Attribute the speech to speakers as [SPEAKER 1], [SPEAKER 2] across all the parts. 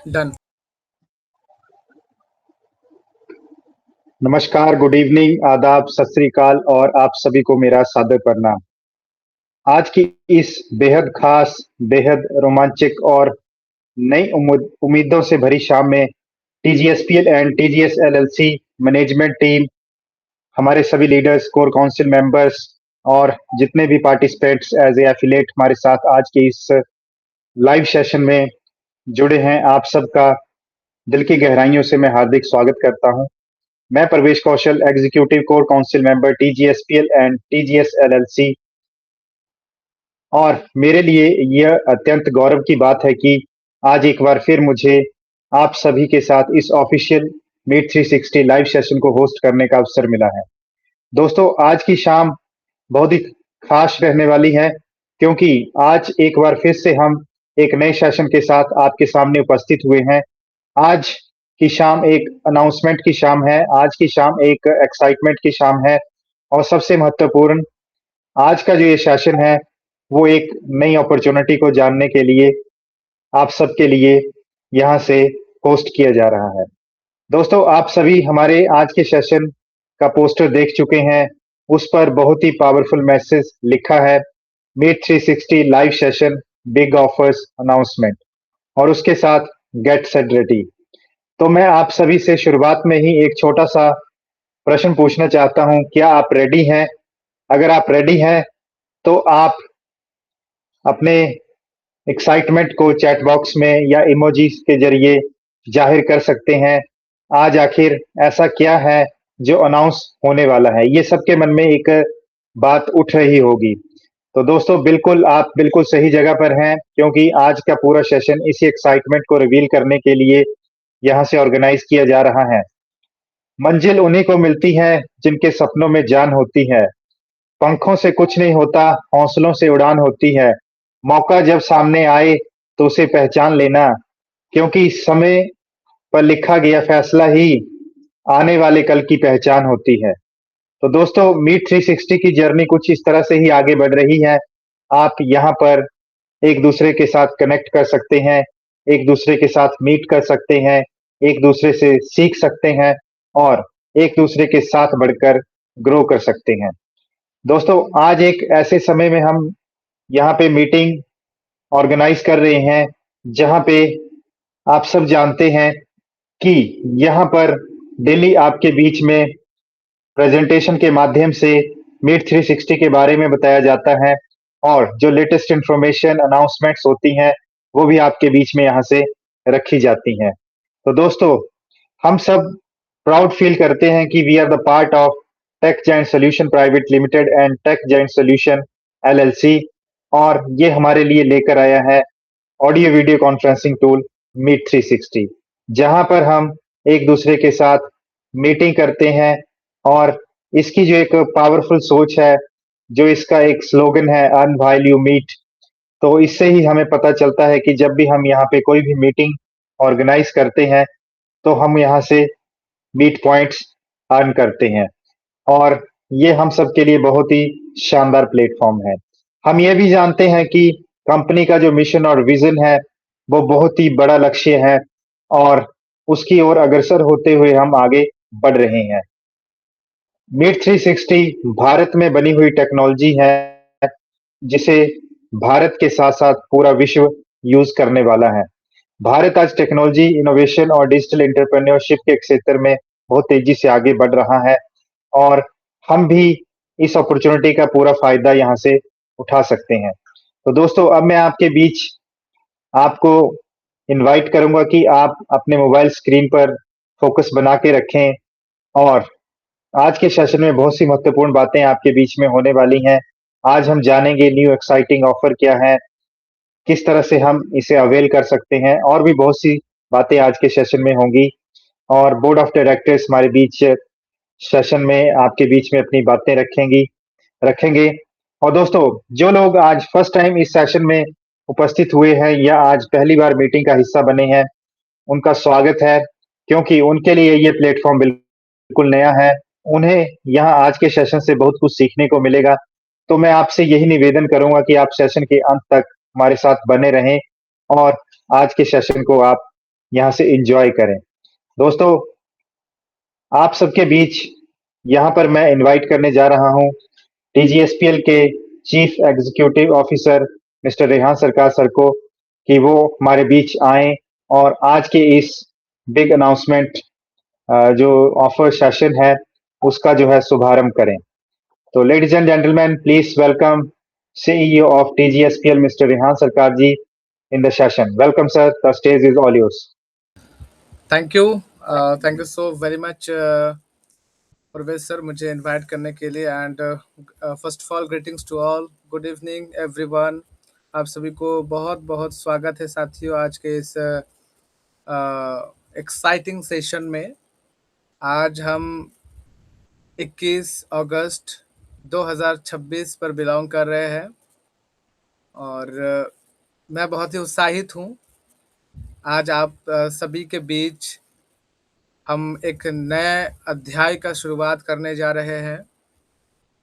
[SPEAKER 1] Done.
[SPEAKER 2] नमस्कार, good evening, आदाब, सत श्री अकाल और आप सभी को मेरा सादर प्रणाम। आज की इस बेहद खास, बेहद रोमांचक और नई उम्मीदों से भरी शाम में TGSPL and TGS LLC management team, हमारे सभी लीडर्स, कोर काउंसिल मेंबर्स और जितने भी पार्टिसिपेंट्स एज ए एफिलिएट हमारे साथ आज के इस लाइव सेशन में जुड़े हैं, आप सबका दिल की गहराइयों से मैं हार्दिक स्वागत करता हूं। मैं Pravesh Kaushal, executive core council member TGSPL and TGS LLC, और मेरे लिए यह अत्यंत गौरव की बात है कि आज एक बार फिर मुझे आप सभी के साथ इस ऑफिशियल मीट 360 लाइव सेशन को होस्ट करने का अवसर मिला है। दोस्तों, आज की शाम बहुत ही खास रहने वाली है, क्योंकि आज एक बार फिर से हम एक नए सेशन के साथ आपके सामने उपस्थित हुए हैं। आज की शाम एक अनाउंसमेंट की शाम है, आज की शाम एक एक्साइटमेंट की शाम है, और सबसे महत्वपूर्ण, आज का जो ये सेशन है वो एक नई अपॉर्चुनिटी को जानने के लिए आप सबके लिए यहाँ से होस्ट किया जा रहा है। दोस्तों, आप सभी हमारे आज के सेशन का पोस्टर देख चुके हैं। उस पर बहुत ही पावरफुल मैसेज लिखा है, meet 360 live session, big offers announcement, और उसके साथ गेट सेट रेडी। तो मैं आप सभी से शुरुआत में ही एक छोटा सा प्रश्न पूछना चाहता हूं, क्या आप रेडी हैं? अगर आप रेडी हैं तो आप अपने एक्साइटमेंट को चैट बॉक्स में या इमोजीज के जरिए जाहिर कर सकते हैं। आज आखिर ऐसा क्या है जो अनाउंस होने वाला है? ये सबके मन में एक बात उठ रही होगी। तो दोस्तों, बिल्कुल आप बिल्कुल सही जगह पर हैं, क्योंकि आज का पूरा सेशन इसी एक्साइटमेंट को रिवील करने के लिए यहाँ से ऑर्गेनाइज किया जा रहा है। मंजिल उन्हीं को मिलती है जिनके सपनों में जान होती है। पंखों से कुछ नहीं होता, हौसलों से उड़ान होती है। मौका जब सामने आए तो उसे पहचान लेना, क्योंकि समय पर लिखा गया फैसला ही आने वाले कल की पहचान होती है। तो दोस्तों, मीट 360 की जर्नी कुछ इस तरह से ही आगे बढ़ रही है। आप यहाँ पर एक दूसरे के साथ कनेक्ट कर सकते हैं, एक दूसरे के साथ मीट कर सकते हैं, एक दूसरे से सीख सकते हैं और एक दूसरे के साथ बढ़कर ग्रो कर सकते हैं। दोस्तों, आज एक ऐसे समय में हम यहाँ पे मीटिंग ऑर्गेनाइज कर रहे हैं, जहाँ पे आप सब जानते हैं कि यहाँ पर डेली आपके बीच में प्रेजेंटेशन के माध्यम से मीट 360 के बारे में बताया जाता है, और जो लेटेस्ट इंफॉर्मेशन अनाउंसमेंट्स होती हैं वो भी आपके बीच में यहाँ से रखी जाती हैं। तो दोस्तों, हम सब प्राउड फील करते हैं कि we are the part of tech giant solution private limited and tech giant solution LLC, और ये हमारे लिए लेकर आया है audio video conferencing tool meet 360, जहां पर हम एक दूसरे के साथ मीटिंग करते हैं। और इसकी जो एक पावरफुल सोच है, जो इसका एक स्लोगन है, अर्न व्हाइल यू मीट, तो इससे ही हमें पता चलता है कि जब भी हम यहाँ पे कोई भी मीटिंग ऑर्गेनाइज करते हैं तो हम यहाँ से मीट पॉइंट्स अर्न करते हैं, और ये हम सबके लिए बहुत ही शानदार प्लेटफॉर्म है। हम ये भी जानते हैं कि कंपनी का जो मिशन और विजन है वो बहुत ही बड़ा लक्ष्य है, और उसकी ओर अग्रसर होते हुए हम आगे बढ़ रहे हैं। मीट 360 भारत में बनी हुई टेक्नोलॉजी है, जिसे भारत के साथ साथ पूरा विश्व यूज करने वाला है। भारत आज टेक्नोलॉजी, इनोवेशन और डिजिटल एंटरप्रेन्योरशिप के क्षेत्र में बहुत तेजी से आगे बढ़ रहा है, और हम भी इस अपॉर्चुनिटी का पूरा फायदा यहाँ से उठा सकते हैं। तो दोस्तों, अब मैं आपके बीच आपको इनवाइट करूंगा कि आप अपने मोबाइल स्क्रीन पर फोकस बना के रखें, और आज के सेशन में बहुत सी महत्वपूर्ण बातें आपके बीच में होने वाली हैं। आज हम जानेंगे न्यू एक्साइटिंग ऑफर क्या है, किस तरह से हम इसे अवेल कर सकते हैं, और भी बहुत सी बातें आज के सेशन में होंगी। और बोर्ड ऑफ डायरेक्टर्स हमारे बीच सेशन में आपके बीच में अपनी बातें रखेंगे। और दोस्तों, जो लोग आज फर्स्ट टाइम इस सेशन में उपस्थित हुए हैं या आज पहली बार मीटिंग का हिस्सा बने हैं, उनका स्वागत है, क्योंकि उनके लिए ये प्लेटफॉर्म बिल्कुल नया है। उन्हें यहाँ आज के सेशन से बहुत कुछ सीखने को मिलेगा। तो मैं आपसे यही निवेदन करूंगा कि आप सेशन के अंत तक हमारे साथ बने रहें, और आज के सेशन को आप यहाँ से एंजॉय करें। दोस्तों, आप सबके बीच यहाँ पर मैं इनवाइट करने जा रहा हूँ टीजीएसपीएल के chief executive officer mister Rehan Sarkar sir को कि वो हमारे बीच आए और आज के इस बिग अनाउंसमेंट जो ऑफर सेशन है उसका जो है शुभारंभ करें। तो ladies and gentleman, please welcome CEO of TGSPL mister Rehan Sarkar ji in the session. Welcome, sir. The stage is all yours.
[SPEAKER 1] Thank you so very much Pravesh sir, मुझे इनवाइट करने के लिए। And first of all greetings to all, good evening everyone. आप सभी को बहुत बहुत स्वागत है साथियों आज के इस एक्साइटिंग सेशन में। आज हम 21 अगस्त 2026 पर बिलोंग कर रहे हैं और मैं बहुत ही उत्साहित हूँ। आज आप सभी के बीच हम एक नए अध्याय का शुरुआत करने जा रहे हैं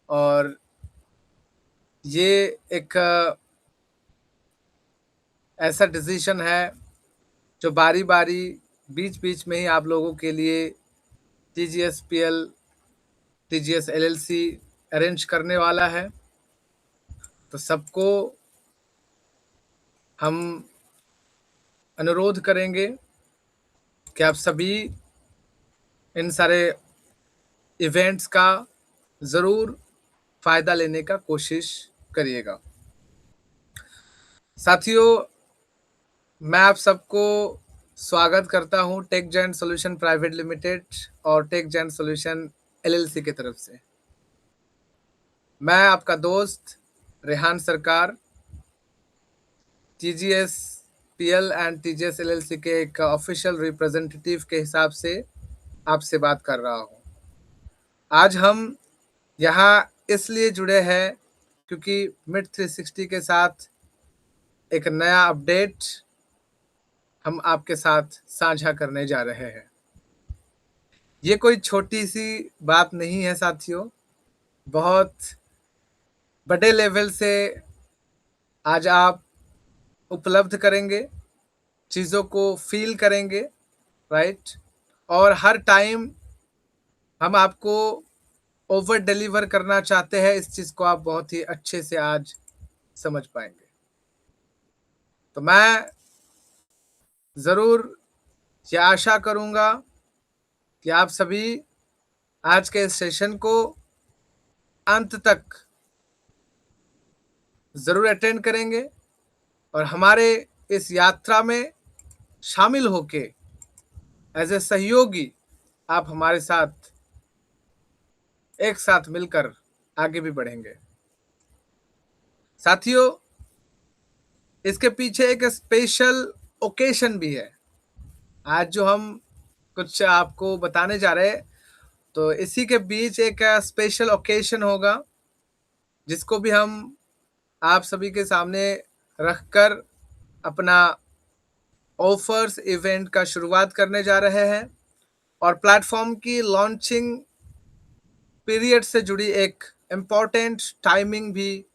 [SPEAKER 1] और ये एक ऐसा डिसीजन है जो बारी बारी बीच बीच में ही आप लोगों के लिए टीजीएसपीएल टीजीएस एलएलसी अरेंज करने वाला है। तो सबको हम अनुरोध करेंगे कि आप सभी इन सारे इवेंट्स का ज़रूर फ़ायदा लेने का कोशिश करिएगा। साथियों, मैं आप सबको स्वागत करता हूं take giant solution private limited और टेक जायंट सॉल्यूशन एलएलसी की तरफ से। मैं आपका दोस्त रेहान सरकार TGS PL and TGS LLC के एक ऑफिशियल रिप्रेजेंटेटिव के हिसाब से आपसे बात कर रहा हूं। आज हम यहाँ इसलिए जुड़े हैं क्योंकि मिड 360 के साथ एक नया अपडेट हम आपके साथ साझा करने जा रहे हैं। ये कोई छोटी सी बात नहीं है साथियों, बहुत बड़े लेवल से आज आप उपलब्ध करेंगे, चीज़ों को फील करेंगे, राइट। और हर टाइम हम आपको ओवर डिलीवर करना चाहते हैं, इस चीज़ को आप बहुत ही अच्छे से आज समझ पाएंगे। तो मैं ज़रूर ये आशा करूँगा कि आप सभी आज के इस सेशन को अंत तक ज़रूर अटेंड करेंगे और हमारे इस यात्रा में शामिल होके एज ए सहयोगी आप हमारे साथ एक साथ मिलकर आगे भी बढ़ेंगे। साथियों, इसके पीछे एक स्पेशल ओकेशन भी है। आज जो हम कुछ आपको बताने जा रहे हैं, तो इसी के बीच एक स्पेशल ओकेशन होगा जिसको भी हम आप सभी के सामने रखकर अपना ऑफर्स इवेंट का शुरुआत करने जा रहे हैं और प्लेटफॉर्म की लॉन्चिंग पीरियड से जुड़ी एक इम्पॉर्टेंट टाइमिंग भी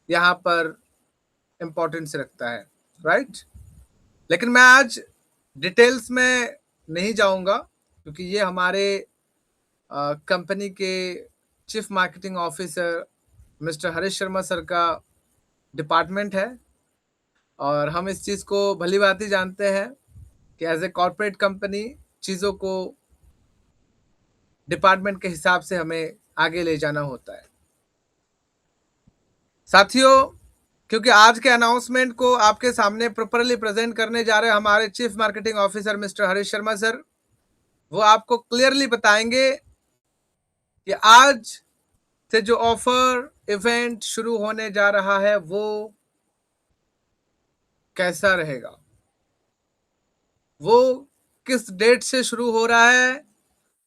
[SPEAKER 1] यहाँ पर इम्पोर्टेंस रखता है, राइट। लेकिन मैं आज डिटेल्स में नहीं जाऊंगा क्योंकि ये हमारे कंपनी के chief marketing officer mister Harish Sharma sir का डिपार्टमेंट है और हम इस चीज़ को भली भांति जानते हैं कि एज ए कॉर्पोरेट कंपनी चीज़ों को डिपार्टमेंट के हिसाब से हमें आगे ले जाना होता है। साथियों, क्योंकि आज के अनाउंसमेंट को आपके सामने प्रॉपरली प्रेजेंट करने जा रहे हैं हमारे chief marketing officer mister Harish Sharma sir, वो आपको क्लियरली बताएंगे कि आज से जो ऑफर इवेंट शुरू होने जा रहा है वो कैसा रहेगा, वो किस डेट से शुरू हो रहा है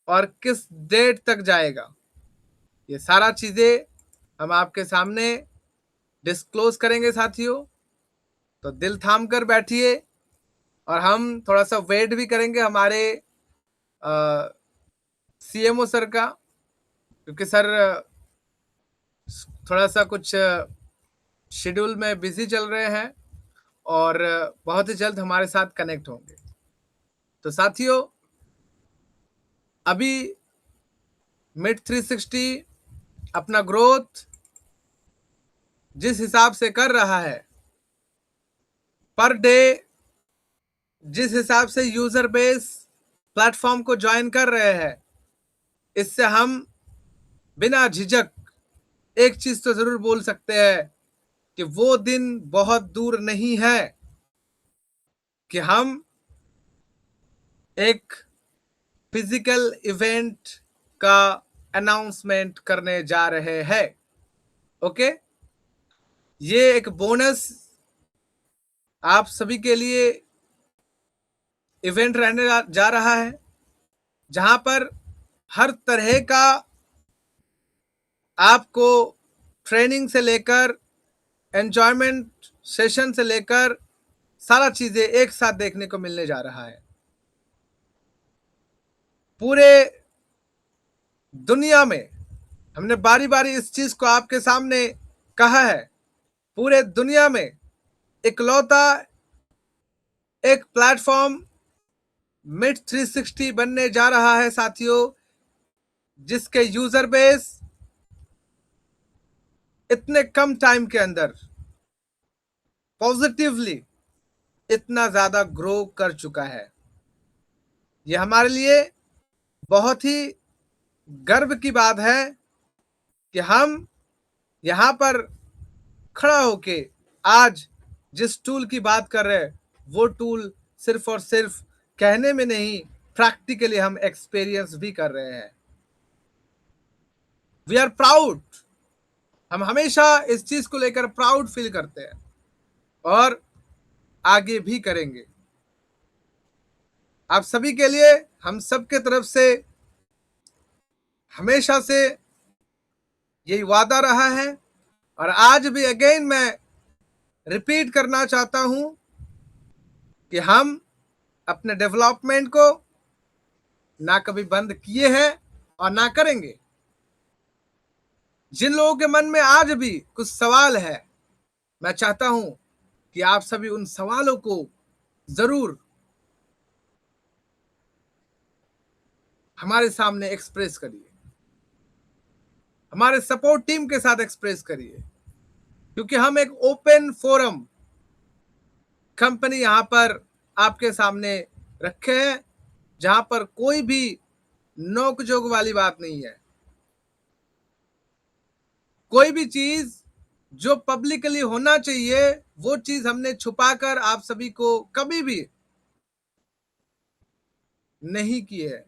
[SPEAKER 1] और किस डेट तक जाएगा। ये सारा चीज़ें हम आपके सामने डिस्क्लोज करेंगे साथियों। तो दिल थाम कर बैठिए और हम थोड़ा सा वेट भी करेंगे हमारे सीएमओ सर का, क्योंकि सर थोड़ा सा कुछ शेड्यूल में बिजी चल रहे हैं और बहुत ही जल्द हमारे साथ कनेक्ट होंगे। तो साथियों, अभी मिड 360 अपना ग्रोथ जिस हिसाब से कर रहा है, पर डे जिस हिसाब से यूजर बेस प्लेटफॉर्म को ज्वाइन कर रहे हैं, इससे हम बिना झिझक एक चीज तो जरूर बोल सकते हैं कि वो दिन बहुत दूर नहीं है कि हम एक फिजिकल इवेंट का अनाउंसमेंट करने जा रहे हैं। ओके, ये एक बोनस आप सभी के लिए इवेंट रहने जा रहा है, जहां पर हर तरह का आपको ट्रेनिंग से लेकर एंजॉयमेंट सेशन से लेकर सारा चीजें एक साथ देखने को मिलने जा रहा है। पूरे दुनिया में हमने बारी बारी इस चीज को आपके सामने कहा है, पूरे दुनिया में इकलौता एक प्लेटफॉर्म मिड 360 बनने जा रहा है साथियों, जिसके यूजर बेस इतने कम टाइम के अंदर पॉजिटिवली इतना ज्यादा ग्रो कर चुका है। यह हमारे लिए बहुत ही गर्व की बात है कि हम यहां पर खड़ा होके आज जिस टूल की बात कर रहे हैं, वो टूल सिर्फ और सिर्फ कहने में नहीं, प्रैक्टिकली हम एक्सपीरियंस भी कर रहे हैं। वी आर प्राउड, हम हमेशा इस चीज को लेकर प्राउड फील करते हैं और आगे भी करेंगे। आप सभी के लिए हम सबके तरफ से हमेशा से यही वादा रहा है, और आज भी अगेन मैं रिपीट करना चाहता हूं कि हम अपने डेवलपमेंट को ना कभी बंद किए हैं और ना करेंगे। जिन लोगों के मन में आज भी कुछ सवाल है, मैं चाहता हूं कि आप सभी उन सवालों को जरूर हमारे सामने एक्सप्रेस करिए, हमारे सपोर्ट टीम के साथ एक्सप्रेस करिए, क्योंकि हम एक ओपन फोरम कंपनी यहां पर आपके सामने रखे हैं, जहां पर कोई भी नोक झोंक वाली बात नहीं है। कोई भी चीज जो पब्लिकली होना चाहिए, वो चीज हमने छुपाकर आप सभी को कभी भी नहीं की है।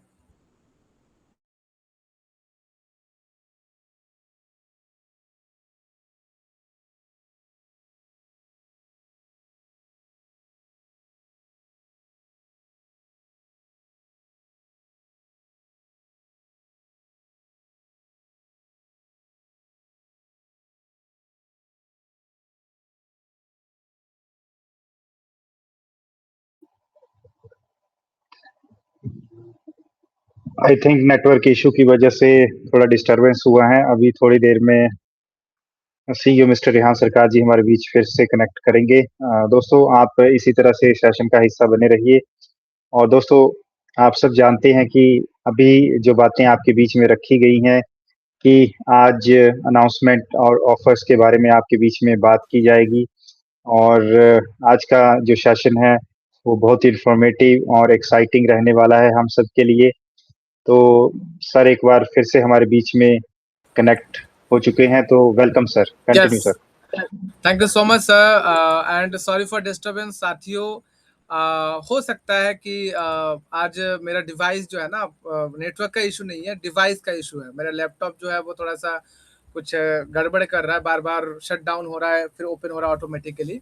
[SPEAKER 2] आई थिंक नेटवर्क इशू की वजह से थोड़ा डिस्टरबेंस हुआ है। अभी थोड़ी देर में सीईओ मिस्टर रेहान सरकार जी हमारे बीच फिर से कनेक्ट करेंगे। दोस्तों, आप इसी तरह से सेशन का हिस्सा बने रहिए। और दोस्तों, आप सब जानते हैं कि अभी जो बातें आपके बीच में रखी गई हैं कि आज अनाउंसमेंट और ऑफर्स के बारे में आपके बीच में बात की जाएगी। और आज का जो सेशन है वो बहुत ही इंफॉर्मेटिव और एक्साइटिंग रहने वाला है हम सब के लिए। तो सर एक बार फिर से हमारे बीच में कनेक्ट हो चुके हैं, तो welcome sir, continue sir.
[SPEAKER 1] Thank you so much sir, and sorry for disturbance साथियों। हो सकता है कि आज मेरा डिवाइस जो है ना, नेटवर्क का इशू नहीं है, डिवाइस का इशू है। मेरा लैपटॉप जो है वो थोड़ा सा कुछ गड़बड़ कर रहा है, बार बार शट डाउन हो रहा है, फिर ओपन हो रहा है ऑटोमेटिकली।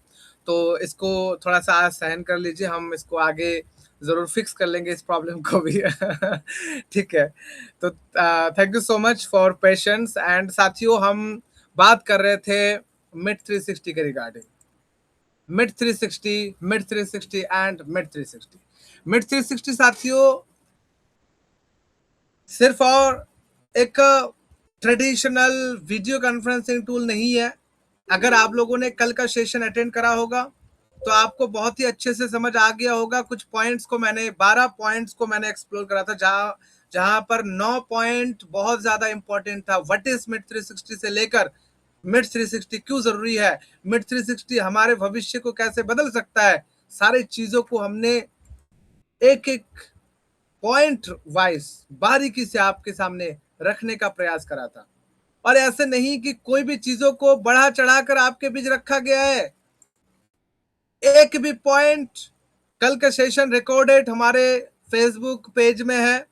[SPEAKER 1] तो इसको थोड़ा सा आज सहन कर लीजिए, हम इसको आगे जरूर फिक्स कर लेंगे इस प्रॉब्लम को भी। ठीक है, तो thank you so much for patience. And साथियों, हम बात कर रहे थे मिड 360 के regarding. Mid 360, mid 360 and mid 360। Mid 360 साथियों सिर्फ और एक ट्रेडिशनल वीडियो कॉन्फ्रेंसिंग टूल नहीं है। अगर आप लोगों ने कल का सेशन अटेंड करा होगा, तो आपको बहुत ही अच्छे से समझ आ गया होगा। कुछ पॉइंट्स को मैंने 12 पॉइंट्स को मैंने एक्सप्लोर करा था, जहां पर 9 पॉइंट बहुत ज्यादा इंपॉर्टेंट था। व्हाट इज मिड 360 से लेकर मिड 360 क्यों जरूरी है, मिड 360 हमारे भविष्य को कैसे बदल सकता है, सारी चीजों को हमने एक एक पॉइंट वाइज बारीकी से आपके सामने रखने का प्रयास करा था। और ऐसे नहीं कि कोई भी चीजों को बढ़ा चढ़ाकर आपके बीच रखा गया है। एक भी पॉइंट, कल का सेशन रिकॉर्डेड हमारे फेसबुक पेज में है,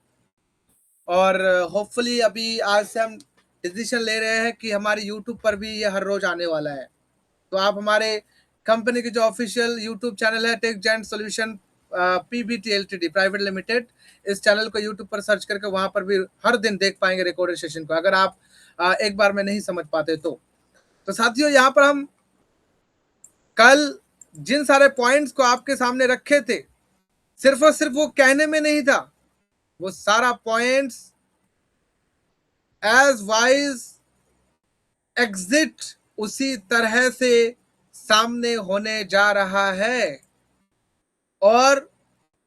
[SPEAKER 1] और होपफुली अभी आज से हम डिसीजन ले रहे हैं कि हमारे यूट्यूब पर भी ये हर रोज आने वाला है। तो आप हमारे कंपनी के जो ऑफिशियल यूट्यूब चैनल है take giant solution PBT LTD private limited, इस चैनल को यूट्यूब पर सर्च करके वहां पर भी हर दिन देख पाएंगे रिकॉर्डेड सेशन को, अगर आप एक बार में नहीं समझ पाते तो साथियों, यहाँ पर हम कल जिन सारे पॉइंट्स को आपके सामने रखे थे, सिर्फ और सिर्फ वो कहने में नहीं था, वो सारा पॉइंट्स एज वाइज एग्जिट उसी तरह से सामने होने जा रहा है। और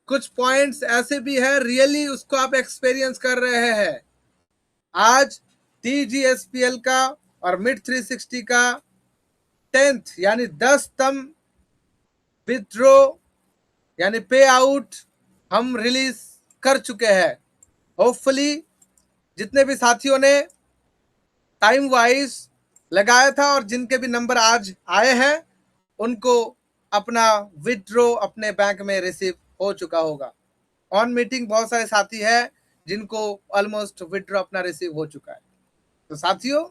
[SPEAKER 1] कुछ पॉइंट्स ऐसे भी है रियली उसको आप एक्सपीरियंस कर रहे हैं। आज टीजीएसपीएल का और मिड 360 का 10th यानी 10th विथड्रॉ यानी पे आउट हम रिलीज कर चुके हैं। होपफुली जितने भी साथियों ने टाइम वाइज लगाया था और जिनके भी नंबर आज आए हैं, उनको अपना विथड्रॉ अपने बैंक में रिसीव हो चुका होगा। ऑन मीटिंग बहुत सारे साथी हैं जिनको ऑलमोस्ट विथड्रॉ अपना रिसीव हो चुका है। तो साथियों,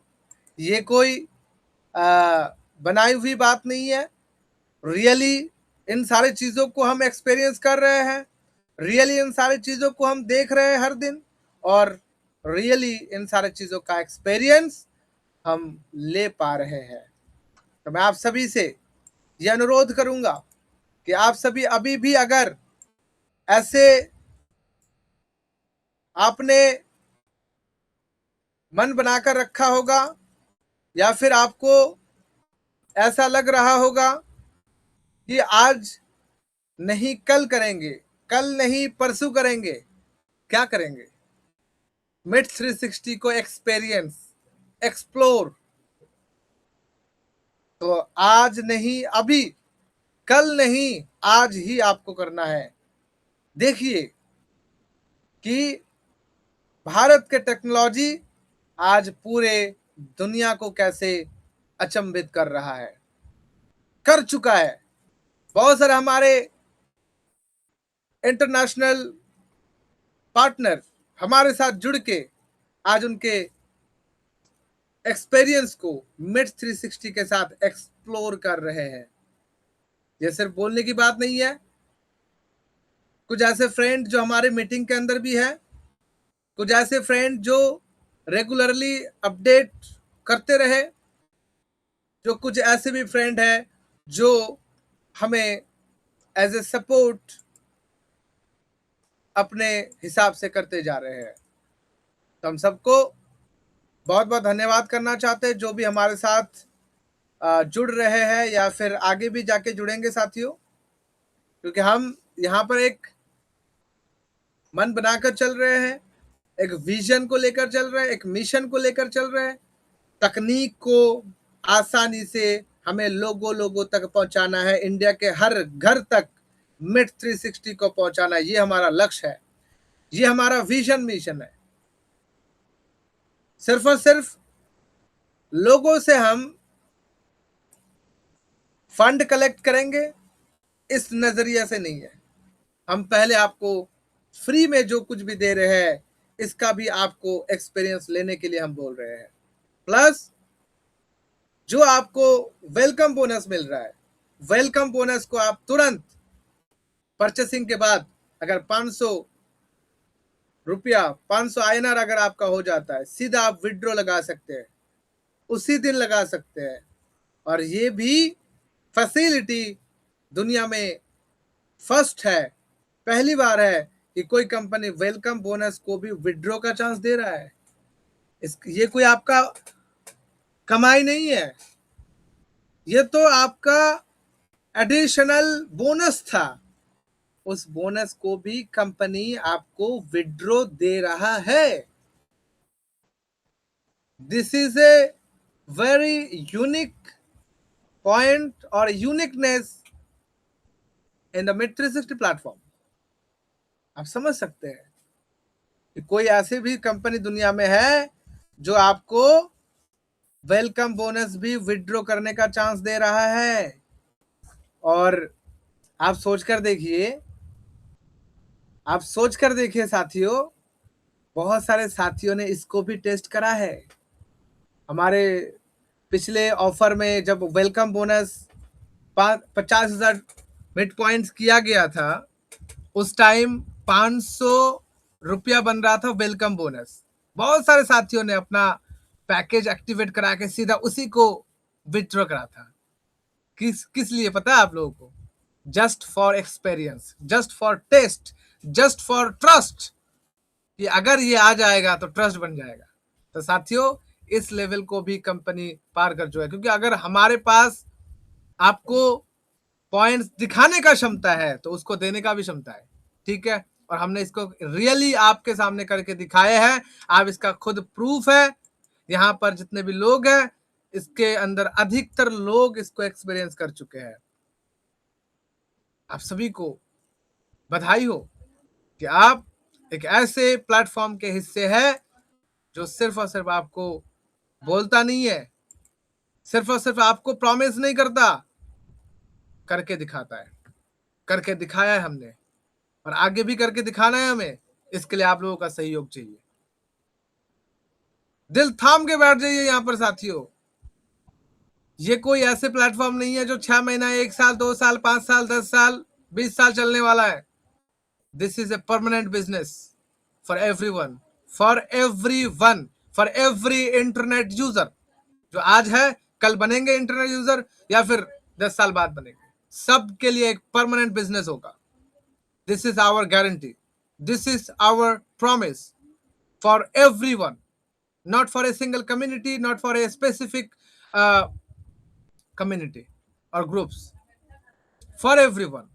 [SPEAKER 1] ये कोई बनाई हुई बात नहीं है, रियली इन सारी चीजों को हम एक्सपीरियंस कर रहे हैं, रियली इन सारी चीजों को हम देख रहे हैं हर दिन, और रियली इन सारी चीजों का एक्सपीरियंस हम ले पा रहे हैं। तो मैं आप सभी से ये अनुरोध करूंगा कि आप सभी अभी भी अगर ऐसे आपने मन बनाकर रखा होगा, या फिर आपको ऐसा लग रहा होगा कि आज नहीं कल करेंगे, कल नहीं परसों करेंगे, क्या करेंगे? मिड 360 को एक्सपीरियंस एक्सप्लोर, तो आज नहीं अभी, कल नहीं आज ही आपको करना है। देखिए कि भारत के टेक्नोलॉजी आज पूरे दुनिया को कैसे अचंभित कर रहा है, कर चुका है। बहुत सारे हमारे इंटरनेशनल पार्टनर हमारे साथ जुड़ के आज उनके एक्सपीरियंस को मिड 360 के साथ एक्सप्लोर कर रहे हैं। ये सिर्फ बोलने की बात नहीं है। कुछ ऐसे फ्रेंड जो हमारे मीटिंग के अंदर भी है, कुछ ऐसे फ्रेंड जो रेगुलरली अपडेट करते रहे, जो कुछ ऐसे भी फ्रेंड है जो हमें एज ए सपोर्ट अपने हिसाब से करते जा रहे हैं। तो हम सबको बहुत बहुत धन्यवाद करना चाहते हैं जो भी हमारे साथ जुड़ रहे हैं या फिर आगे भी जाके जुड़ेंगे साथियों, क्योंकि हम यहाँ पर एक मन बनाकर चल रहे हैं, एक विजन को लेकर चल रहे हैं, एक मिशन को लेकर चल रहे हैं। तकनीक को आसानी से हमें लोगों तक पहुंचाना है, इंडिया के हर घर तक मिड 360 को पहुंचाना है। ये हमारा लक्ष्य है, ये हमारा विजन मिशन है। सिर्फ और सिर्फ लोगों से हम फंड कलेक्ट करेंगे इस नजरिए से नहीं है। हम पहले आपको फ्री में जो कुछ भी दे रहे हैं, इसका भी आपको एक्सपीरियंस लेने के लिए हम बोल रहे हैं। प्लस जो आपको वेलकम बोनस मिल रहा है, वेलकम बोनस को आप तुरंत परचेसिंग के बाद अगर 500 रुपया 500 INR अगर आपका हो जाता है, सीधा आप विड्रॉ लगा सकते हैं, उसी दिन लगा सकते हैं। और ये भी फैसिलिटी दुनिया में फर्स्ट है, पहली बार है कि कोई कंपनी वेलकम बोनस को भी विड्रॉ का चांस दे रहा है। ये कोई आपका कमाई नहीं है, ये तो आपका एडिशनल बोनस था, उस बोनस को भी कंपनी आपको विड्रॉ दे रहा है। This is a very unique point और uniqueness in the Meet 360 platform. आप समझ सकते हैं कि कोई ऐसी भी कंपनी दुनिया में है जो आपको वेलकम बोनस भी विड्रॉ करने का चांस दे रहा है। और आप सोचकर देखिए, आप सोचकर देखिए साथियों, बहुत सारे साथियों ने इसको भी टेस्ट करा है। हमारे पिछले ऑफर में जब वेलकम बोनस 50,000 मिड पॉइंट्स किया गया था, उस टाइम 500 रुपया बन रहा था वेलकम बोनस। बहुत सारे साथियों ने अपना पैकेज एक्टिवेट करा के सीधा उसी को विथड्रॉ करा था। किस किस लिए पता है आप लोगों को? Just for experience, just for test, just for trust, कि अगर ये आ जाएगा तो ट्रस्ट बन जाएगा। तो साथियों, इस लेवल को भी कंपनी पार कर चुका है, क्योंकि अगर हमारे पास आपको पॉइंट्स दिखाने का क्षमता है तो उसको देने का भी क्षमता है। ठीक है, और हमने इसको रियली आपके सामने करके दिखाए हैं। आप इसका खुद प्रूफ है। यहाँ पर जितने भी लोग हैं, इसके अंदर अधिकतर लोग इसको एक्सपीरियंस कर चुके हैं। आप सभी को बधाई हो कि आप एक ऐसे प्लेटफॉर्म के हिस्से हैं जो सिर्फ और सिर्फ आपको बोलता नहीं है, सिर्फ और सिर्फ आपको प्रॉमिस नहीं करता, करके दिखाता है। करके दिखाया है हमने, और आगे भी करके दिखाना है हमें। इसके लिए आप लोगों का सहयोग चाहिए। दिल थाम के बैठ जाइए यहाँ पर साथियों। ये कोई ऐसे प्लेटफॉर्म नहीं है जो 6 महीना, 1 साल, 2 साल, 5 साल, 10 साल, 20 साल चलने वाला है। This is a permanent business for everyone, for everyone, for every internet user. जो आज है, कल बनेंगे इंटरनेट यूजर, या फिर 10 साल बाद बनेंगे, सबके लिए एक परमानेंट बिजनेस होगा। This is our guarantee, this is our promise for everyone, not for a single community, not for a specific community or groups, for everyone।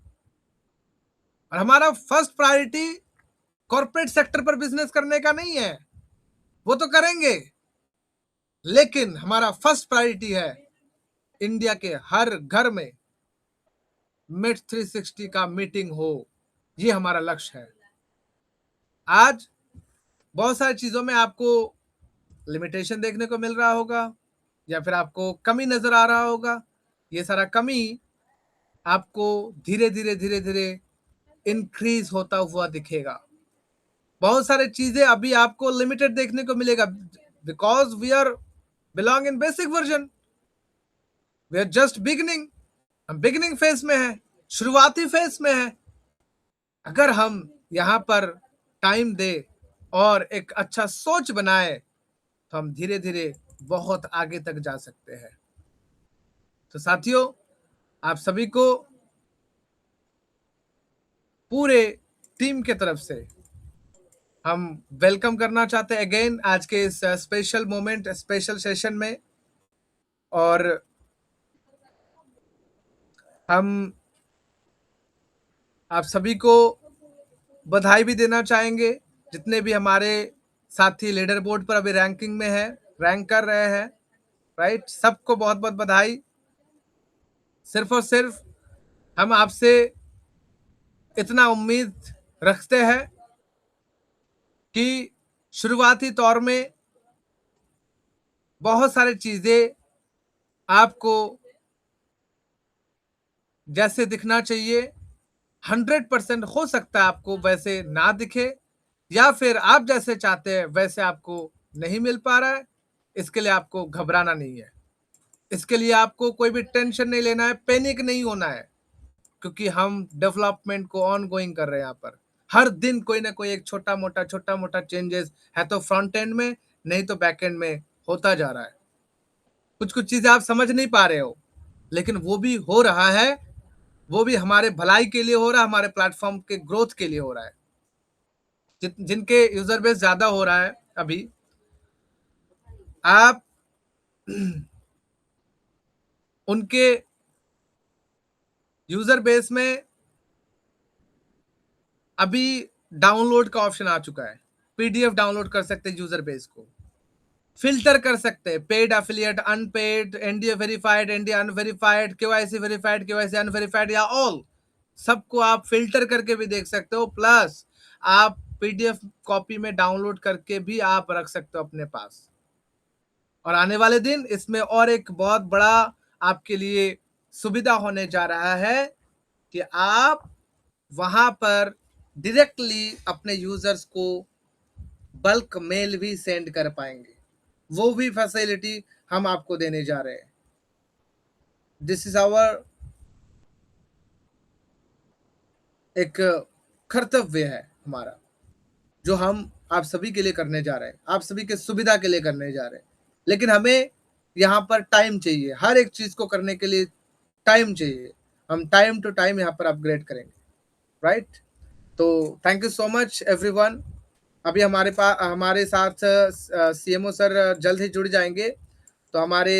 [SPEAKER 1] और हमारा फर्स्ट प्रायोरिटी कॉर्पोरेट सेक्टर पर बिजनेस करने का नहीं है, वो तो करेंगे, लेकिन हमारा फर्स्ट प्रायोरिटी है इंडिया के हर घर में मिड 360 का मीटिंग हो। ये हमारा लक्ष्य है। आज बहुत सारी चीजों में आपको लिमिटेशन देखने को मिल रहा होगा, या फिर आपको कमी नजर आ रहा होगा। ये सारा कमी आपको धीरे धीरे धीरे धीरे इंक्रीज होता हुआ दिखेगा। बहुत सारे चीजें अभी आपको लिमिटेड देखने को मिलेगा, because we are belong in basic version, we are just beginning. हम बिगिनिंग फेज में है, शुरुआती फेज में है। अगर हम यहाँ पर टाइम दे और एक अच्छा सोच बनाए तो हम धीरे धीरे बहुत आगे तक जा सकते हैं। तो साथियों, आप सभी को पूरे टीम के तरफ से हम वेलकम करना चाहते हैं अगेन आज के इस स्पेशल मोमेंट, स्पेशल सेशन में। और हम आप सभी को बधाई भी देना चाहेंगे, जितने भी हमारे साथी लीडर बोर्ड पर अभी रैंकिंग में है, रैंक कर रहे हैं, राइट। सबको बहुत बहुत बधाई। सिर्फ और सिर्फ हम आपसे इतना उम्मीद रखते हैं कि शुरुआती तौर में बहुत सारी चीजें आपको जैसे दिखना चाहिए 100% हो सकता है आपको वैसे ना दिखे, या फिर आप जैसे चाहते हैं वैसे आपको नहीं मिल पा रहा है। इसके लिए आपको घबराना नहीं है, इसके लिए आपको कोई भी टेंशन नहीं लेना है, पैनिक नहीं होना है, क्योंकि हम डेवलपमेंट को ऑन गोइंग कर रहे हैं। यहाँ पर हर दिन कोई ना कोई एक छोटा मोटा चेंजेस है, तो फ्रंट एंड में, नहीं तो बैक एंड में होता जा रहा है। कुछ कुछ चीजें आप समझ नहीं पा रहे हो, लेकिन वो भी हो रहा है, वो भी हमारे भलाई के लिए हो रहा है, हमारे प्लेटफॉर्म के ग्रोथ के लिए हो रहा है। जिनके यूजर बेस ज्यादा हो रहा है अभी, आप उनके यूजर बेस में अभी डाउनलोड का ऑप्शन आ चुका है, पीडीएफ डाउनलोड कर सकते हैं यूजर बेस को, फिल्टर कर सकते हैं paid affiliate, unpaid, NDA verified, NDA unverified, KYC verified, KYC unverified या ऑल, सबको आप फिल्टर करके भी देख सकते हो। प्लस आप पीडीएफ कॉपी में डाउनलोड करके भी आप रख सकते हो अपने पास। और आने वाले दिन इसमें और एक बहुत बड़ा आपके लिए सुविधा होने जा रहा है कि आप वहां पर डायरेक्टली अपने यूजर्स को बल्क मेल भी सेंड कर पाएंगे, वो भी फैसिलिटी हम आपको देने जा रहे हैं। दिस इज आवर एक कर्तव्य है हमारा, जो हम आप सभी के लिए करने जा रहे हैं, आप सभी के सुविधा के लिए करने जा रहे हैं। लेकिन हमें यहाँ पर टाइम चाहिए, हर एक चीज को करने के लिए टाइम चाहिए। हम टाइम टू टाइम यहाँ पर अपग्रेड करेंगे, राइट? तो thank you so much everyone. अभी हमारे साथ सीएमओ सर जल्द ही जुड़ जाएंगे, तो हमारे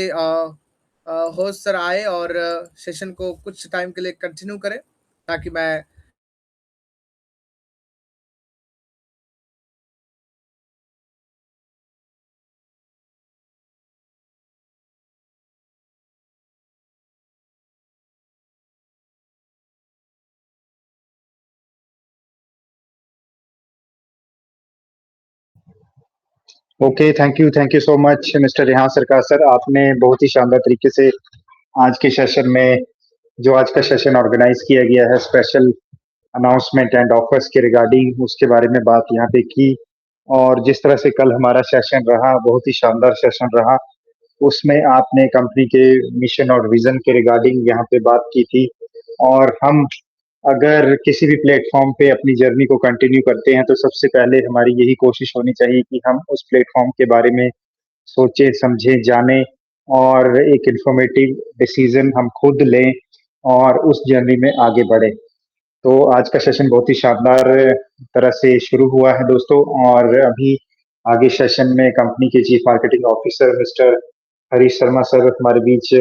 [SPEAKER 1] होस्ट सर आए और सेशन को कुछ टाइम के लिए कंटिन्यू करें, ताकि मैं
[SPEAKER 2] okay, thank you so much mister Rehan Sarkar sir. आपने बहुत ही शानदार तरीके से आज के सेशन में, जो आज का सेशन ऑर्गेनाइज किया गया है स्पेशल अनाउंसमेंट एंड ऑफर्स के रिगार्डिंग, उसके बारे में बात यहाँ पे की। और जिस तरह से कल हमारा सेशन रहा, बहुत ही शानदार सेशन रहा, उसमें आपने कंपनी के मिशन और विजन के रिगार्डिंग यहाँ पे बात की थी। और हम अगर किसी भी प्लेटफॉर्म पे अपनी जर्नी को कंटिन्यू करते हैं तो सबसे पहले हमारी यही कोशिश होनी चाहिए कि हम उस प्लेटफॉर्म के बारे में सोचें, समझें, जानें और एक इंफॉर्मेटिव डिसीजन हम खुद लें और उस जर्नी में आगे बढ़ें। तो आज का सेशन बहुत ही शानदार तरह से शुरू हुआ है दोस्तों, और अभी आगे सेशन में कंपनी के chief marketing officer mister Harish Sharma sir हमारे बीच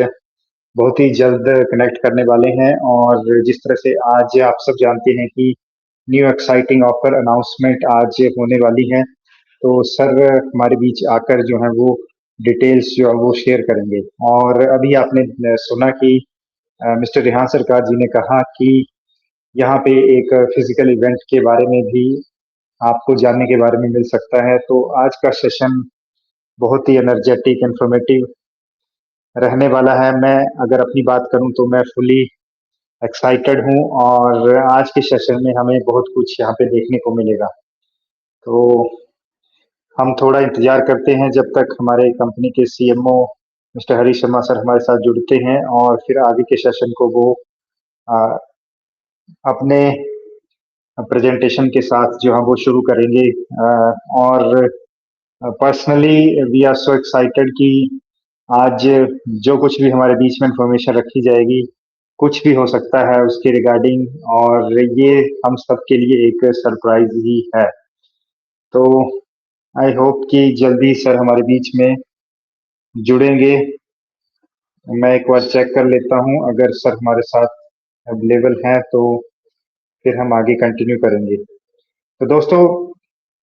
[SPEAKER 2] बहुत ही जल्द कनेक्ट करने वाले हैं। और जिस तरह से आज आप सब जानते हैं कि न्यू एक्साइटिंग ऑफर अनाउंसमेंट आज होने वाली है, तो सर हमारे बीच आकर जो है वो डिटेल्स जो है वो शेयर करेंगे। और अभी आपने सुना कि मिस्टर रेहान सरकार जी ने कहा कि यहाँ पे एक फिजिकल इवेंट के बारे में भी आपको जानने के बारे में मिल सकता है। तो आज का सेशन बहुत ही एनर्जेटिक, इंफॉर्मेटिव रहने वाला है। मैं अगर अपनी बात करूं तो मैं फुली एक्साइटेड हूं, और आज के सेशन में हमें बहुत कुछ यहाँ पे देखने को मिलेगा। तो हम थोड़ा इंतजार करते हैं जब तक हमारे कंपनी के CMO mister Harish Sharma sir हमारे साथ जुड़ते हैं, और फिर आगे के सेशन को वो आ, अपने प्रेजेंटेशन के साथ जो है वो शुरू करेंगे। और personally we are so excited कि आज जो कुछ भी हमारे बीच में इंफॉर्मेशन रखी जाएगी, कुछ भी हो सकता है उसके रिगार्डिंग, और ये हम सब के लिए एक सरप्राइज ही है। तो आई होप कि जल्दी सर हमारे बीच में जुड़ेंगे। मैं एक बार चेक कर लेता हूं, अगर सर हमारे साथ अवेलेबल हैं तो फिर हम आगे कंटिन्यू करेंगे। तो दोस्तों,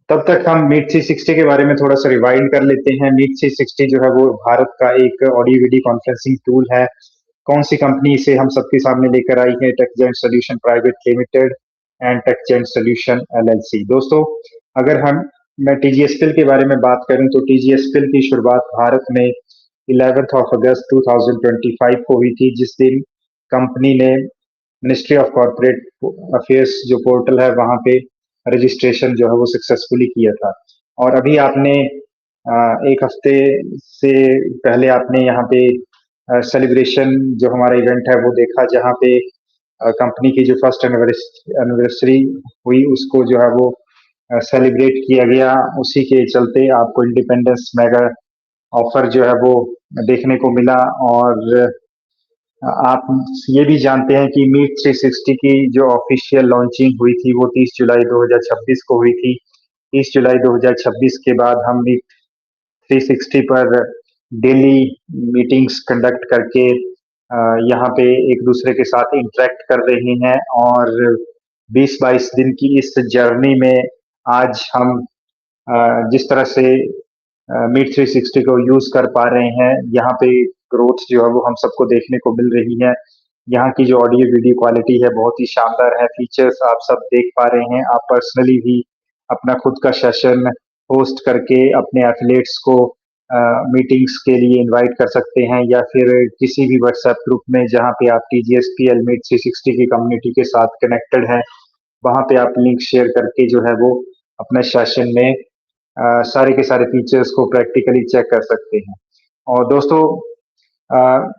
[SPEAKER 2] तब तक हम मीट 360 के बारे में थोड़ा सा रिवाइंड कर लेते हैं। मीट 360 जो है वो भारत का एक ऑडियो वीडियो कॉन्फ्रेंसिंग टूल है। कौन सी कंपनी इसे हम सबके सामने लेकर आई है? TechGent solution private limited and TechGent solution LLC. दोस्तों, अगर मैं टीजीएसपीएल के बारे में बात करूं तो टीजीएसपीएल की शुरुआत भारत में 11 अगस्त 2025 को हुई थी, जिस दिन कंपनी ने मिनिस्ट्री ऑफ कॉर्पोरेट अफेयर्स जो पोर्टल है वहां पे रजिस्ट्रेशन जो है वो सक्सेसफुली किया था। और अभी आपने एक हफ्ते से पहले आपने यहाँ पे सेलिब्रेशन जो हमारा इवेंट है वो देखा, जहाँ पे कंपनी की जो फर्स्ट एनिवर्सरी हुई उसको जो है वो सेलिब्रेट किया गया। उसी के चलते आपको इंडिपेंडेंस मेगा ऑफर जो है वो देखने को मिला। और आप ये भी जानते हैं कि मीट 360 की जो ऑफिशियल लॉन्चिंग हुई थी वो 30 जुलाई 2026 को हुई थी। 30 जुलाई 2026 के बाद हम मीट 360 पर डेली मीटिंग्स कंडक्ट करके यहाँ पे एक दूसरे के साथ इंटरेक्ट कर रहे हैं और 20-22 दिन की इस जर्नी में आज हम जिस तरह से मीट 360 को यूज कर पा रहे हैं, यहाँ पे ग्रोथ जो है वो हम सबको देखने को मिल रही है। यहाँ की जो ऑडियो वीडियो क्वालिटी है बहुत ही शानदार है। फीचर्स आप सब देख पा रहे हैं। आप पर्सनली भी अपना खुद का सेशन होस्ट करके अपने एफिलिएट्स को मीटिंग्स के लिए इनवाइट कर सकते हैं, या फिर किसी भी व्हाट्सएप ग्रुप में जहाँ पे आप टीजीएसपीएल मीट 360 की कम्युनिटी के साथ कनेक्टेड हैं, वहाँ पे आप लिंक शेयर करके जो है वो अपने सेशन में सारे के सारे फीचर्स को प्रैक्टिकली चेक कर सकते हैं। और दोस्तों, अ,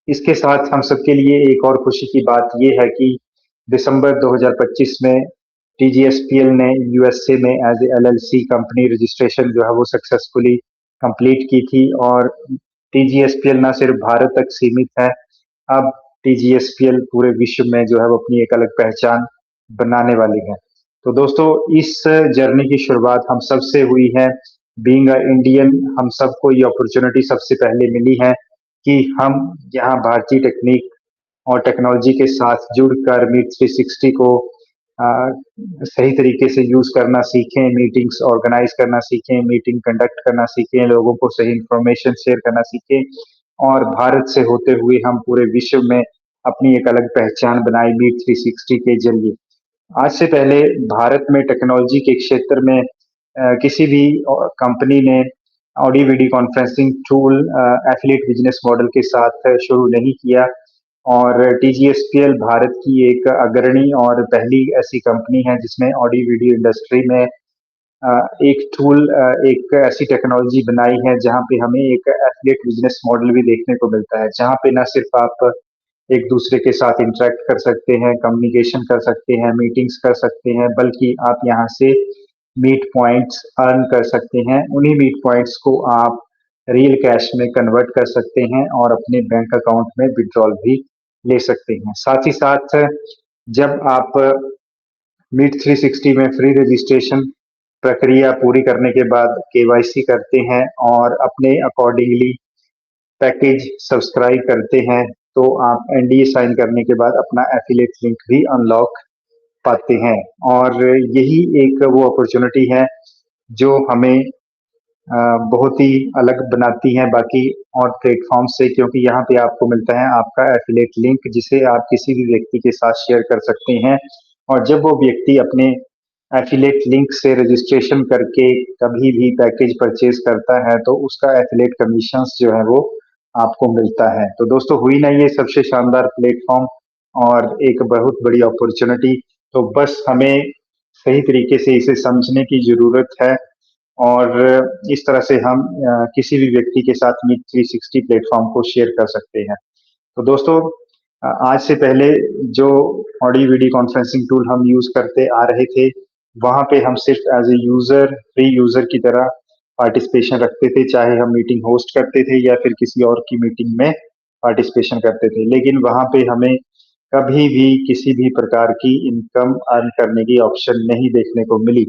[SPEAKER 2] इसके साथ हम सबके लिए एक और खुशी की बात ये है कि दिसंबर 2025 में टीजीएसपीएल ने यूएसए में as a LLC company registration जो है वो सक्सेसफुली कंप्लीट की थी। और टीजीएसपीएल ना सिर्फ भारत तक सीमित है, अब टीजीएसपीएल पूरे विश्व में जो है वो अपनी एक अलग पहचान बनाने वाली है। तो दोस्तों, इस जर्नी की शुरुआत हम सब से हुई है। बीइंग अ इंडियन, हम सबको ये अपॉर्चुनिटी सबसे पहले मिली है कि हम यहाँ भारतीय टेक्निक और टेक्नोलॉजी के साथ जुड़कर मीट 360 को अ, सही तरीके से यूज करना सीखें, मीटिंग्स ऑर्गेनाइज करना सीखें, मीटिंग कंडक्ट करना सीखें, लोगों को सही इंफॉर्मेशन शेयर करना सीखें, और भारत से होते हुए हम पूरे विश्व में अपनी एक अलग पहचान बनाई मीट 360 के जरिए। आज से पहले भारत में टेक्नोलॉजी के क्षेत्र में किसी भी कंपनी ने audio video conferencing tool affiliate business model के साथ शुरू नहीं किया। और टीजीएसपीएल भारत की एक अग्रणी और पहली ऐसी कंपनी है जिसने ऑडियो वीडियो इंडस्ट्री में एक टूल, एक ऐसी टेक्नोलॉजी बनाई है जहां पे हमें एक एफिलिएट बिजनेस मॉडल भी देखने को मिलता है, जहां पे न सिर्फ आप एक दूसरे के साथ इंटरेक्ट कर सकते हैं, कम्युनिकेशन कर सकते हैं, मीटिंग्स कर सकते हैं, बल्कि आप यहाँ से मीट पॉइंट्स अर्न कर सकते हैं। उन्हीं मीट पॉइंट्स को आप रियल कैश में कन्वर्ट कर सकते हैं और अपने बैंक अकाउंट में विड्रॉल भी ले सकते हैं। साथ ही साथ जब आप मीट 360 में फ्री रजिस्ट्रेशन प्रक्रिया पूरी करने के बाद केवाईसी करते हैं और अपने अकॉर्डिंगली पैकेज सब्सक्राइब करते हैं, तो आप एनडीए साइन करने के बाद अपना एफिलिएट लिंक भी अनलॉक पाते हैं। और यही एक वो अपॉर्चुनिटी है जो हमें बहुत ही अलग बनाती है बाकी और प्लेटफॉर्म से, क्योंकि यहाँ पे आपको मिलता है आपका एफिलिएट लिंक, जिसे आप किसी भी व्यक्ति के साथ शेयर कर सकते हैं। और जब वो व्यक्ति अपने एफिलिएट लिंक से रजिस्ट्रेशन करके कभी भी पैकेज परचेज करता है, तो उसका एफिलिएट कमीशंस जो है वो आपको मिलता है। तो दोस्तों, हुई ना ये सबसे शानदार प्लेटफॉर्म और एक बहुत बड़ी अपॉर्चुनिटी। तो बस हमें सही तरीके से इसे समझने की जरूरत है, और इस तरह से हम किसी भी व्यक्ति के साथ मीट 360 प्लेटफॉर्म को शेयर कर सकते हैं। तो दोस्तों, आज से पहले जो ऑडियो वीडियो कॉन्फ्रेंसिंग टूल हम यूज करते आ रहे थे, वहां पे हम सिर्फ as a user, free user की तरह पार्टिसिपेशन रखते थे, चाहे हम मीटिंग होस्ट करते थे या फिर किसी और की मीटिंग में पार्टिसिपेशन करते थे। लेकिन वहां पे हमें कभी भी किसी भी प्रकार की इनकम अर्न करने की ऑप्शन नहीं देखने को मिली।